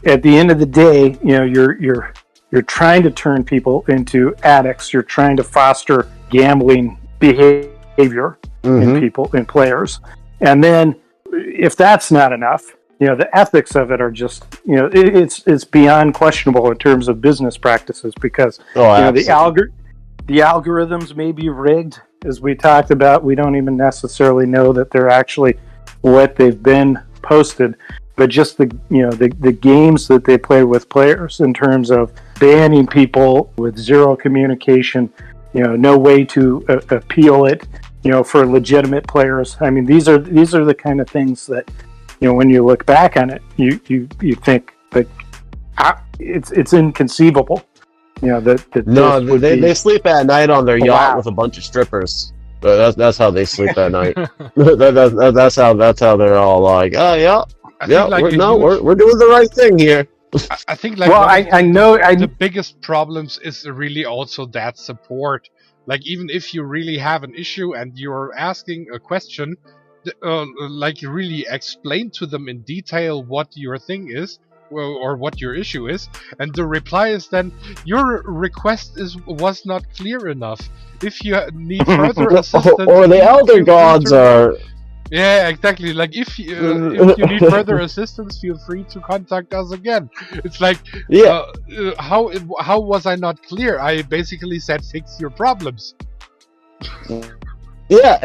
Speaker 1: at the end of the day, you're trying to turn people into addicts. You're trying to foster gambling behavior in people, in players. And then if that's not enough, the ethics of it are just, it's beyond questionable in terms of business practices, because the algorithms may be rigged, as we talked about. We don't even necessarily know that they're actually what they've been posted, but just the games that they play with players in terms of banning people with zero communication, no way to appeal it, for legitimate players. I mean, these are the kind of things that, when you look back on it, you think that it's inconceivable.
Speaker 3: They sleep at night on their yacht with a bunch of strippers. That's how they sleep at night. that's how they're all like, oh yeah, we're doing the right thing here.
Speaker 2: I think like the biggest problems is really also that support. Like, even if you really have an issue and you're asking a question, like, really explain to them in detail what your thing is, or what your issue is, and the reply is then, your request was not clear enough. If you need further assistance,
Speaker 3: or the elder gods are.
Speaker 2: Yeah, exactly. Like, if you need further assistance, feel free to contact us again. It's like, how was I not clear? I basically said fix your problems.
Speaker 3: Yeah,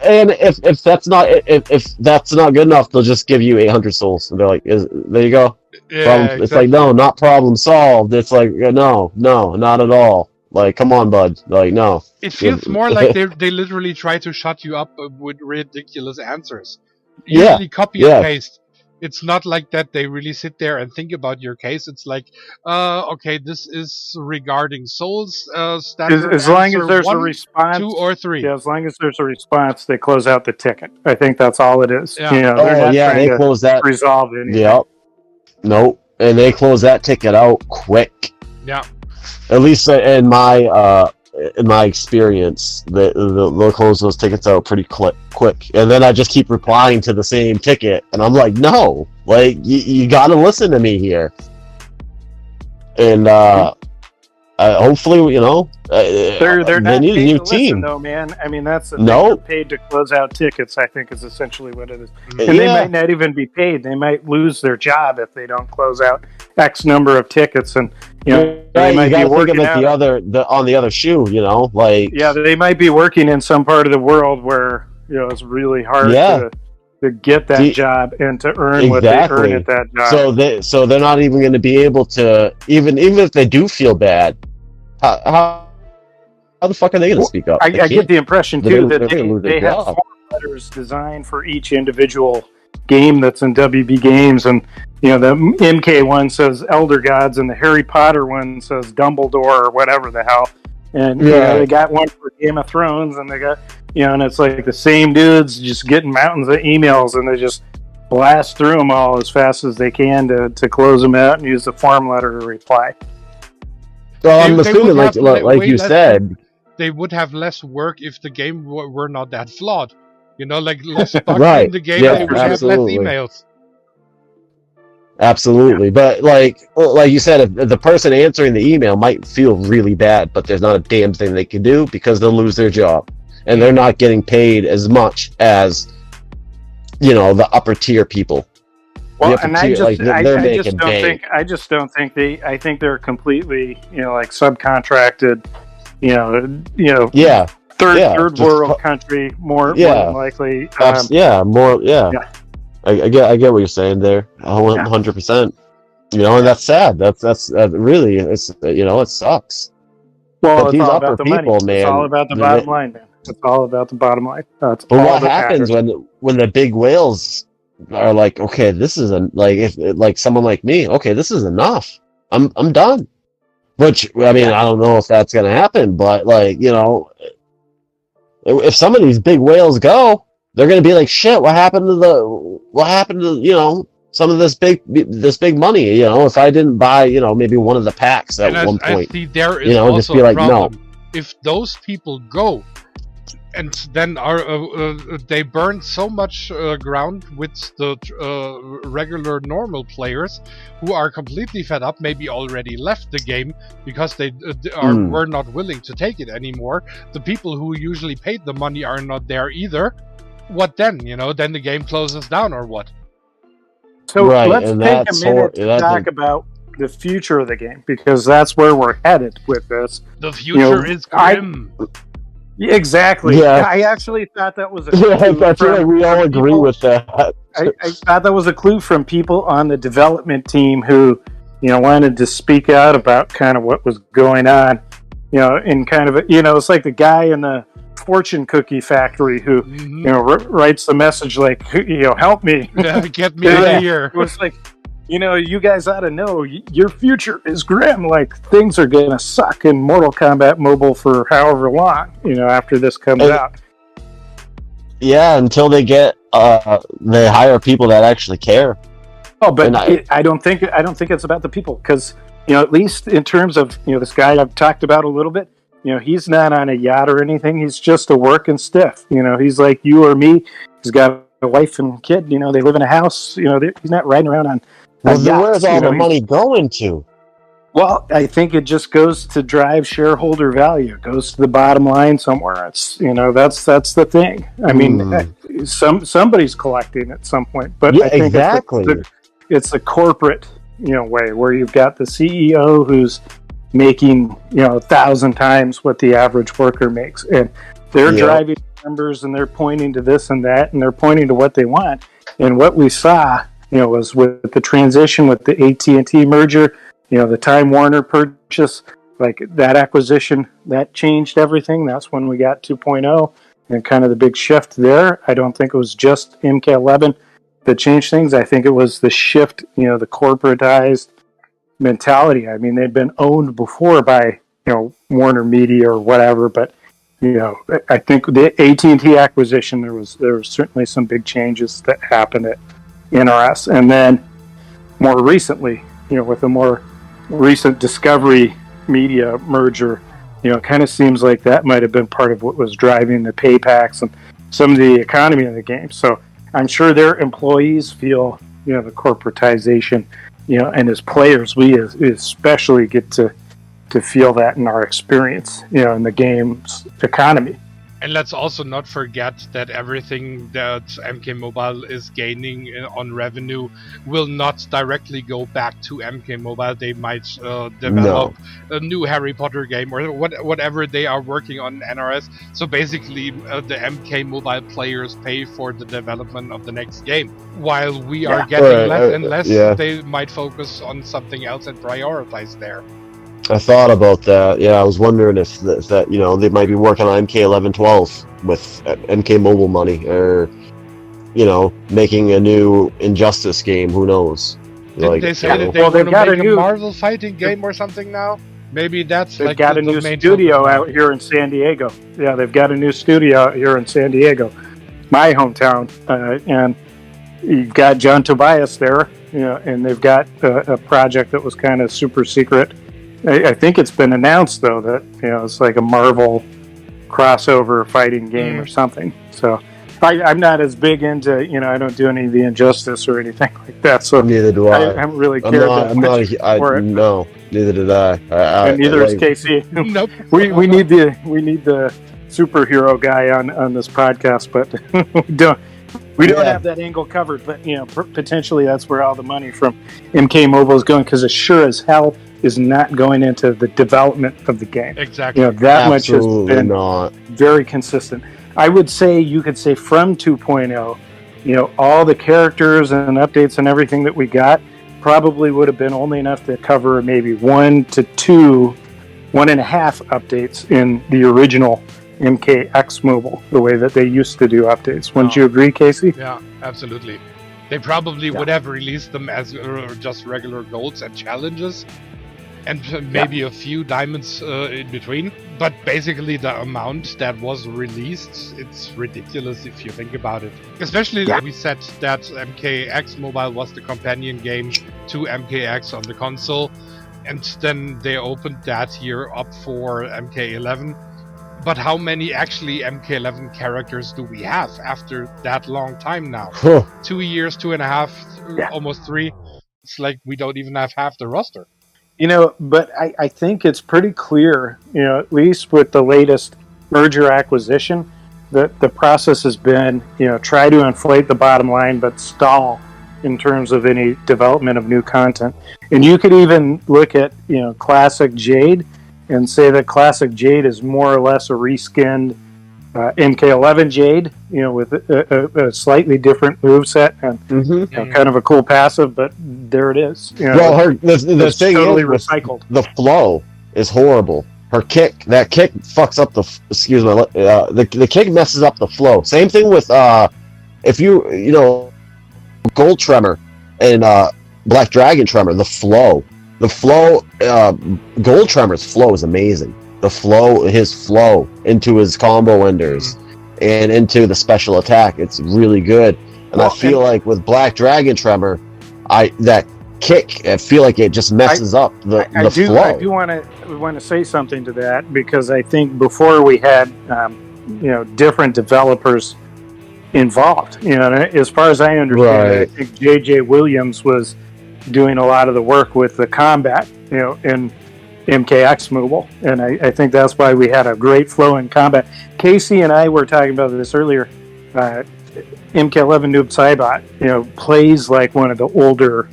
Speaker 3: and if that's not good enough, they'll just give you 800 souls, and they're like, there you go.
Speaker 2: Yeah, exactly.
Speaker 3: It's like, no, not problem solved. It's like, no, not at all. Like, come on, bud. Like, no.
Speaker 2: It feels more like they literally try to shut you up with ridiculous answers. Usually copy and paste. It's not like that they really sit there and think about your case. It's like, okay, this is regarding souls. Standard
Speaker 1: as long as there's a response,
Speaker 2: 2 or 3.
Speaker 1: Yeah, as long as there's a response, they close out the ticket. I think that's all it is.
Speaker 2: Yeah.
Speaker 1: They're not trying
Speaker 3: they
Speaker 1: to
Speaker 3: close that.
Speaker 1: resolve anything.
Speaker 3: Yep. Nope. And they close that ticket out quick.
Speaker 2: Yeah.
Speaker 3: At least in my experience, they'll close those tickets out pretty quick. And then I just keep replying to the same ticket, and I'm like, no, like, you got to listen to me here. And hopefully,
Speaker 1: they're not
Speaker 3: need a
Speaker 1: paid
Speaker 3: new
Speaker 1: to
Speaker 3: team,
Speaker 1: listen, though, man. I mean, that's the thing. They're paid to close out tickets, I think, is essentially what it is. And they might not even be paid. They might lose their job if they don't close out X number of tickets, and they might be working
Speaker 3: on the other shoe, like,
Speaker 1: they might be working in some part of the world where it's really hard to get that job and to earn what they earn at that job.
Speaker 3: So they're not even going to be able to, even if they do feel bad, how the fuck are they going to speak up?
Speaker 1: I get the impression too that they have form letters designed for each individual game that's in WB Games, and the MK one says Elder Gods, and the Harry Potter one says Dumbledore, or whatever the hell. And they got one for Game of Thrones, and they got and it's like the same dudes just getting mountains of emails, and they just blast through them all as fast as they can to close them out and use the form letter to reply.
Speaker 3: Well, I'm assuming, like you said,
Speaker 2: they would have less work if the game were not that flawed. Like, less bugs in the game, they would have less emails.
Speaker 3: Absolutely, but like you said, if the person answering the email might feel really bad, but there's not a damn thing they can do, because they'll lose their job, and they're not getting paid as much as the upper tier people.
Speaker 1: Well, and I just
Speaker 3: they're
Speaker 1: I just
Speaker 3: making
Speaker 1: don't
Speaker 3: bank.
Speaker 1: think I think they're completely like subcontracted.
Speaker 3: Yeah,
Speaker 1: third world country more than likely.
Speaker 3: More. Yeah,
Speaker 1: Yeah.
Speaker 3: I get what you're saying there. 100%. And that's sad. That's really, it's it sucks.
Speaker 1: Well,
Speaker 3: But
Speaker 1: it's
Speaker 3: these
Speaker 1: all about
Speaker 3: upper
Speaker 1: the money.
Speaker 3: people,
Speaker 1: It's all
Speaker 3: man.
Speaker 1: about the bottom line, man. It's all about the bottom line. That's
Speaker 3: But
Speaker 1: all
Speaker 3: what
Speaker 1: that
Speaker 3: happens
Speaker 1: matters.
Speaker 3: when the big whales are like, okay, this is if like someone like me, okay, this is enough. I'm done. Which I mean, I don't know if that's gonna happen, but if some of these big whales go, they're gonna be like, shit. What happened to some of this big money? If I didn't buy maybe one of the packs at one point,
Speaker 2: I see there is
Speaker 3: just
Speaker 2: also
Speaker 3: be
Speaker 2: a
Speaker 3: like,
Speaker 2: problem.
Speaker 3: no.
Speaker 2: If those people go, and then they burn so much ground with the regular normal players who are completely fed up, maybe already left the game because they were not willing to take it anymore. The people who usually paid the money are not there either. What then? Then the game closes down or what?
Speaker 1: So let's take a minute to talk about the future of the game, because that's where we're headed with this.
Speaker 2: The future is grim.
Speaker 1: Exactly.
Speaker 3: Yeah.
Speaker 1: I actually thought that was a
Speaker 3: clue. I feel like we all agree with that.
Speaker 1: I thought that was a clue from people on the development team who, wanted to speak out about kind of what was going on, in kind of it's like the guy in the fortune cookie factory who, writes the message like, help me,
Speaker 2: get me out of here.
Speaker 1: It was like, you guys ought to know your future is grim. Like, things are going to suck in Mortal Kombat Mobile for however long, after this comes out.
Speaker 3: Yeah, until they get, they hire people that actually care.
Speaker 1: Oh, but I don't think it's about the people, because, at least in terms of, this guy I've talked about a little bit, he's not on a yacht or anything. He's just a working stiff. He's like you or me. He's got a wife and kid. They live in a house. He's not riding around on.
Speaker 3: Well, then where's all the money going to?
Speaker 1: Well, I think it just goes to drive shareholder value. It goes to the bottom line somewhere. It's that's the thing. I mean, somebody's collecting at some point, but I think
Speaker 3: exactly.
Speaker 1: It's a corporate way where you've got the CEO who's making 1,000 times what the average worker makes, and they're driving numbers, and they're pointing to this and that, and they're pointing to what they want. And what we saw was with the transition with the AT&T merger, the Time Warner purchase, like that acquisition, that changed everything. That's when we got 2.0 and kind of the big shift there. I don't think it was just MK11 that changed things. I think it was the shift, the corporatized mentality. I mean, they'd been owned before by, Warner Media or whatever, but I think the AT&T acquisition, there was certainly some big changes that happened at NRS. And then more recently, with the more recent Discovery Media merger, it kind of seems like that might have been part of what was driving the pay packs and some of the economy of the game. So I'm sure their employees feel, the corporatization, and as players, we especially get to feel that in our experience, in the game's economy.
Speaker 2: And let's also not forget that everything that MK Mobile is gaining on revenue will not directly go back to MK Mobile. They might develop a new Harry Potter game or whatever they are working on NRS. So basically, the MK Mobile players pay for the development of the next game, while we are getting less and less. They might focus on something else and prioritize there.
Speaker 3: I thought about that. Yeah, I was wondering if that they might be working on MK11-12 with MK Mobile money, or making a new Injustice game. Who knows?
Speaker 2: Didn't they say that they want to make a Marvel fighting game or something now? Maybe that's
Speaker 1: they've got a new studio out here in San Diego. Yeah, they've got a new studio out here in San Diego, my hometown, and you've got John Tobias there. And they've got a project that was kind of super secret. I think it's been announced, though, that it's like a Marvel crossover fighting game or something. So I'm not as big into, I don't do any of the Injustice or anything like that. So
Speaker 3: neither do I.
Speaker 1: I haven't really cared that much for it.
Speaker 3: No, neither did I.
Speaker 1: And neither is Casey.
Speaker 2: Nope.
Speaker 1: we need the superhero guy on this podcast, but we We don't have that angle covered, but potentially that's where all the money from MK Mobile is going, because it sure as hell is not going into the development of the game.
Speaker 2: Exactly.
Speaker 1: That
Speaker 3: Absolutely
Speaker 1: much has been
Speaker 3: not.
Speaker 1: very consistent. I would say you could say from 2.0, all the characters and updates and everything that we got probably would have been only enough to cover maybe 1.5 updates in the original MKX Mobile, the way that they used to do updates. Wouldn't you agree, Casey?
Speaker 2: Yeah, absolutely. They probably would have released them as just regular golds and challenges, and maybe a few diamonds in between. But basically the amount that was released, it's ridiculous if you think about it. Especially that we said that MKX Mobile was the companion game to MKX on the console, and then they opened that year up for MK11. But how many actually MK11 characters do we have after that long time now? 2 years, 2.5, almost 3. It's like we don't even have half the roster.
Speaker 1: But I think it's pretty clear, at least with the latest merger acquisition, that the process has been, try to inflate the bottom line, but stall in terms of any development of new content. And you could even look at, Classic Jade and say that Classic Jade is more or less a reskinned MK11 Jade, with a slightly different moveset and kind of a cool passive, but there it is.
Speaker 3: Well, the thing
Speaker 1: totally
Speaker 3: is,
Speaker 1: recycled.
Speaker 3: The flow is horrible. That kick fucks up the kick messes up the flow. Same thing with if Gold Tremor and Black Dragon Tremor, the flow, Gold Tremor's flow is amazing. His flow into his combo enders and into the special attack, it's really good. And I feel like with Black Dragon Tremor, that kick, I feel like it just messes up the flow.
Speaker 1: I do want to say something to that, because I think before we had different developers involved. As far as I understand it, I think JJ Williams was doing a lot of the work with the combat, in MKX Mobile, and I think that's why we had a great flow in combat. Casey and I were talking about this earlier. MK11 Noob Saibot, plays like one of the older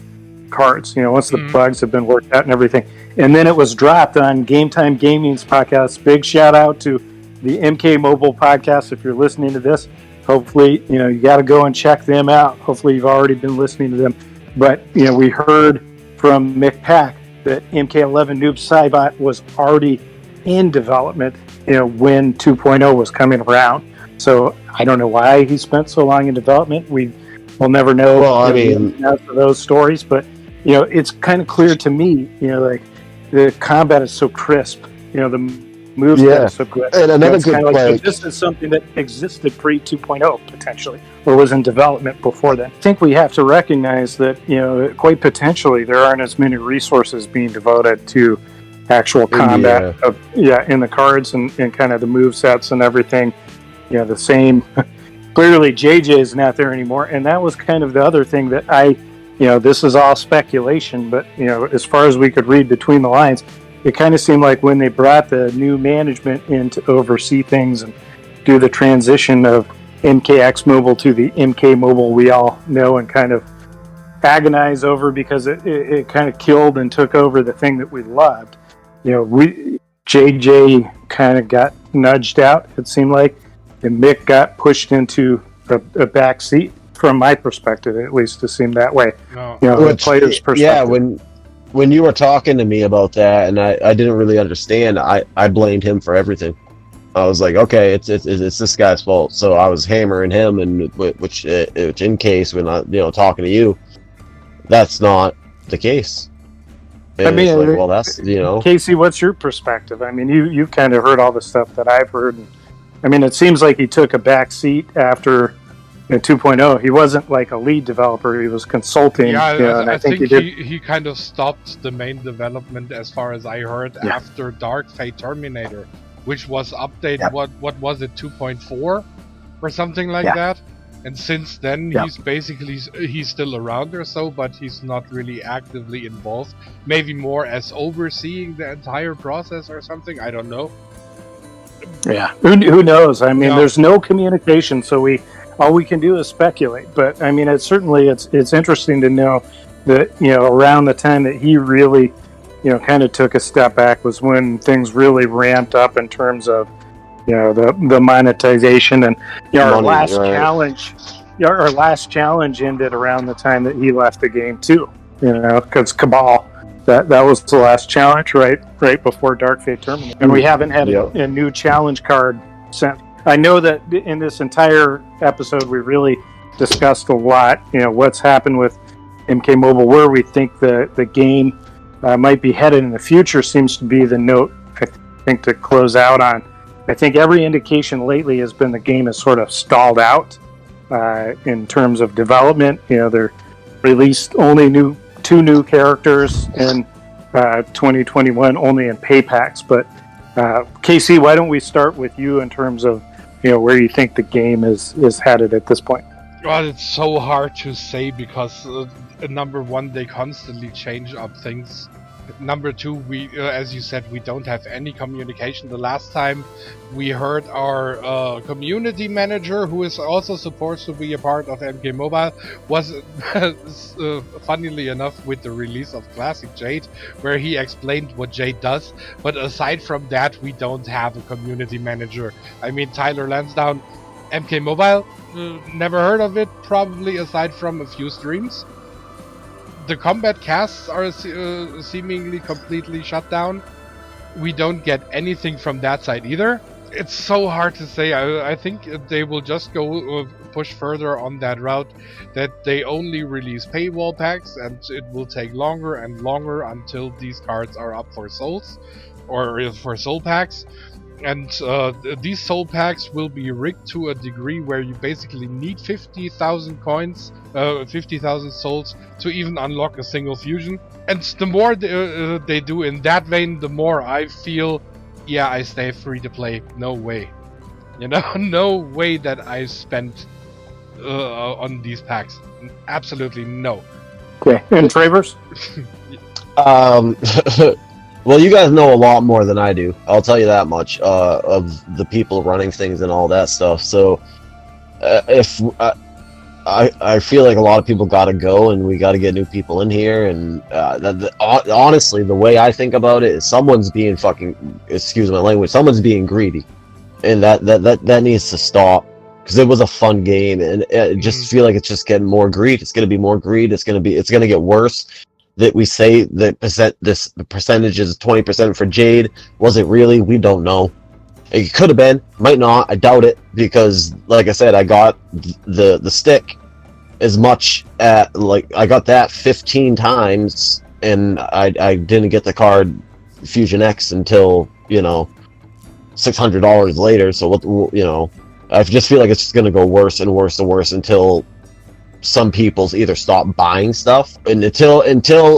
Speaker 1: cards. Once the bugs have been worked out and everything, and then it was dropped on Game Time Gaming's podcast. Big shout out to the MK Mobile podcast. If you're listening to this, hopefully you got to go and check them out. Hopefully you've already been listening to them. But we heard from Mick Pack that MK11 Noob Saibot was already in development, when 2.0 was coming around. So I don't know why he spent so long in development. We'll never know. Well, for those stories, but it's kind of clear to me, like the combat is so crisp. The moves are so good.
Speaker 3: And another good play.
Speaker 1: This is something that existed pre 2.0 potentially, or was in development before then. I think we have to recognize that quite potentially there aren't as many resources being devoted to actual combat in the cards and kind of the move sets and everything. The same. Clearly, JJ is not there anymore, and that was kind of the other thing that this is all speculation, but as far as we could read between the lines, it kind of seemed like when they brought the new management in to oversee things and do the transition of MKX Mobile to the MK Mobile we all know and kind of agonize over, because it kind of killed and took over the thing that we loved. JJ kind of got nudged out, it seemed like, and Mick got pushed into a back seat. From my perspective, at least, it seemed that way. The player's perspective.
Speaker 3: Yeah, when you were talking to me about that, and I didn't really understand, I blamed him for everything. I was like, okay, it's this guy's fault. So I was hammering him, and which in case when I talking to you, that's not the case. And that's
Speaker 1: Casey, what's your perspective? I mean, you've kind of heard all the stuff that I've heard. And, it seems like he took a back seat after 2.0. He wasn't like a lead developer; he was consulting.
Speaker 2: Yeah,
Speaker 1: and
Speaker 2: I think he kind of stopped the main development, as far as I heard, after Dark Fate Terminator, which was updated. What was it, 2.4 or something like that? And since then, he's still around or so, but he's not really actively involved. Maybe more as overseeing the entire process or something. I don't know.
Speaker 1: Yeah, who knows? I mean, there's no communication, so all we can do is speculate. But I mean, it's interesting to know that, around the time that he really, kind of took a step back was when things really ramped up in terms of, the monetization. And our last challenge ended around the time that he left the game too. Because Cabal, that was the last challenge right before Dark Fate Terminal, and we haven't had a new challenge card sent. I know that in this entire episode we really discussed a lot, what's happened with MK Mobile, where we think the game might be headed in the future seems to be the note, I think, to close out on. I think every indication lately has been the game is sort of stalled out in terms of development. They're released only two new characters in 2021, only in pay packs. But KC, why don't we start with you in terms of where you think the game is headed at this point?
Speaker 2: Well, it's so hard to say because number one, they constantly change up things. Number two, we, as you said, we don't have any communication. The last time we heard our community manager, who is also supposed to be a part of MK Mobile, was funnily enough with the release of Classic Jade, where he explained what Jade does. But aside from that, we don't have a community manager. I mean, Tyler Lansdowne, MK Mobile, never heard of it, probably aside from a few streams. The combat casts are seemingly completely shut down. We don't get anything from that side either. It's so hard to say. I think they will just go push further on that route, that they only release paywall packs, and it will take longer and longer until these cards are up for souls or for soul packs. And these soul packs will be rigged to a degree where you basically need 50,000 coins, 50,000 souls to even unlock a single fusion. And the more they do in that vein, the more I feel, I stay free to play. No way. No way that I spent on these packs. Absolutely no.
Speaker 1: Okay, and Travers?
Speaker 3: Well, you guys know a lot more than I do. I'll tell you that much, of the people running things and all that stuff. So, if I feel like a lot of people got to go, and we got to get new people in here. And honestly, the way I think about it is, someone's being excuse my language, someone's being greedy, and that needs to stop, because it was a fun game, and I just feel like it's just getting more greed. It's going to be more greed. It's going to get worse. That we say that the percentage is 20% for Jade. Was it really? We don't know. It could have been, might not. I doubt it, because like I said, I got the stick as much I got that 15 times, and I didn't get the card Fusion X until $600 later. So I just feel like it's just gonna go worse and worse and worse until some people's either stop buying stuff, and until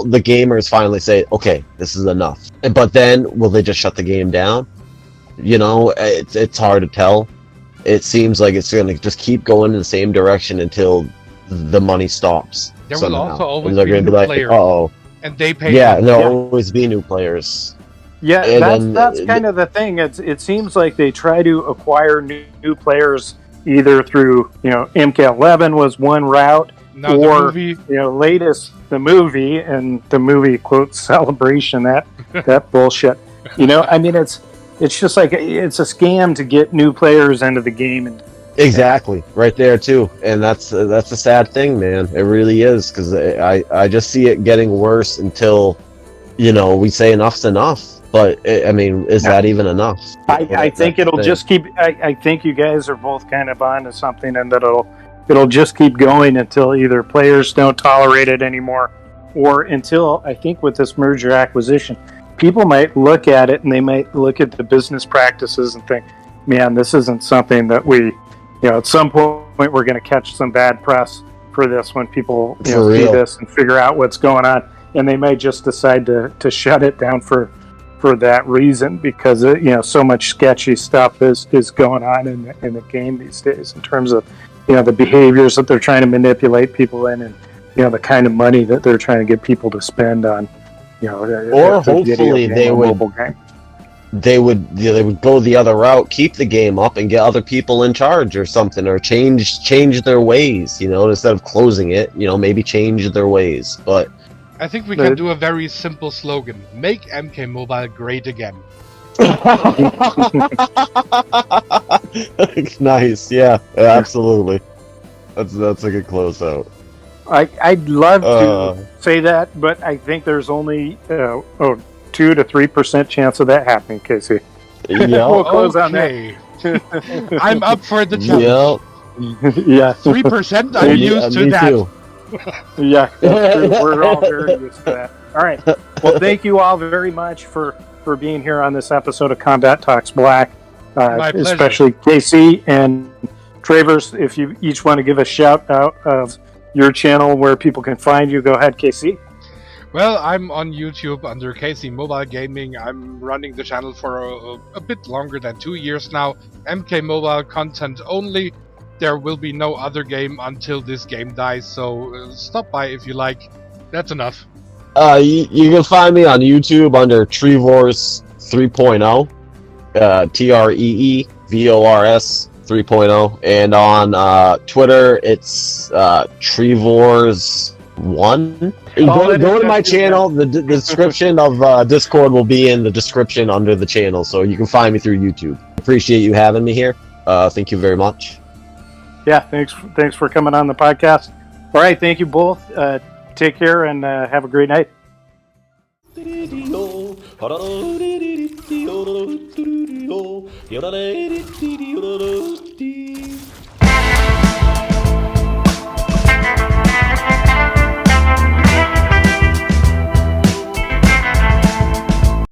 Speaker 3: the gamers finally say, okay, this is enough. But then will they just shut the game down? It's hard to tell. It seems like it's going to just keep going in the same direction until the money stops.
Speaker 2: There
Speaker 3: somehow.
Speaker 2: will also always
Speaker 3: be
Speaker 2: new
Speaker 3: like,
Speaker 2: players.
Speaker 3: Uh-oh.
Speaker 2: And they pay.
Speaker 3: Yeah, there'll always be new players.
Speaker 1: Yeah, that's kind of the thing. It seems like they try to acquire new players either through, MK11 was one route, or latest the movie, and the movie quote celebration, that bullshit. I mean, it's just like it's a scam to get new players into the game, and
Speaker 3: exactly right there too. And that's a sad thing, man. It really is, because I just see it getting worse until we say enough's enough. But I mean, is that even enough?
Speaker 1: I think it'll just keep. I think you guys are both kind of onto something, and that it'll just keep going until either players don't tolerate it anymore, or until, I think, with this merger acquisition, people might look at it and they might look at the business practices and think, man, this isn't something that we, at some point we're going to catch some bad press for this when people see this and figure out what's going on, and they might just decide to shut it down for that reason, because so much sketchy stuff is going on in the game these days, in terms of the behaviors that they're trying to manipulate people in, and the kind of money that they're trying to get people to spend on
Speaker 3: or hopefully they would go the other route, keep the game up, and get other people in charge or something, or change their ways. Instead of closing it, maybe change their ways. But
Speaker 2: I think we can do a very simple slogan: make MK Mobile great again.
Speaker 3: Nice, yeah, absolutely. That's a good closeout.
Speaker 1: I'd love to say that, but I think there's only 2 to 3% chance of that happening, Casey.
Speaker 3: Yeah.
Speaker 1: We'll close on that.
Speaker 2: I'm up for the challenge.
Speaker 1: Yeah.
Speaker 2: 3%. I'm used to that.
Speaker 3: Too.
Speaker 1: Yeah, that's true. We're all very used to that. All right. Well, thank you all very much for being here on this episode of Kombat Talks Black.
Speaker 2: My pleasure.
Speaker 1: Especially Casey and Travers. If you each want to give a shout out of your channel where people can find you, go ahead, Casey.
Speaker 2: Well, I'm on YouTube under Casey Mobile Gaming. I'm running the channel for a bit longer than 2 years now. MK Mobile content only. There will be no other game until this game dies, so stop by if you like. That's enough.
Speaker 3: You can find me on YouTube under Treevors 3.0, TREEVORS 3.0, and on Twitter it's Treevors1. Go to my channel. The description of Discord will be in the description under the channel, so you can find me through YouTube. Appreciate you having me here. Thank you very much.
Speaker 1: Yeah, thanks for coming on the podcast. All right, thank you both. Take care and have a great night.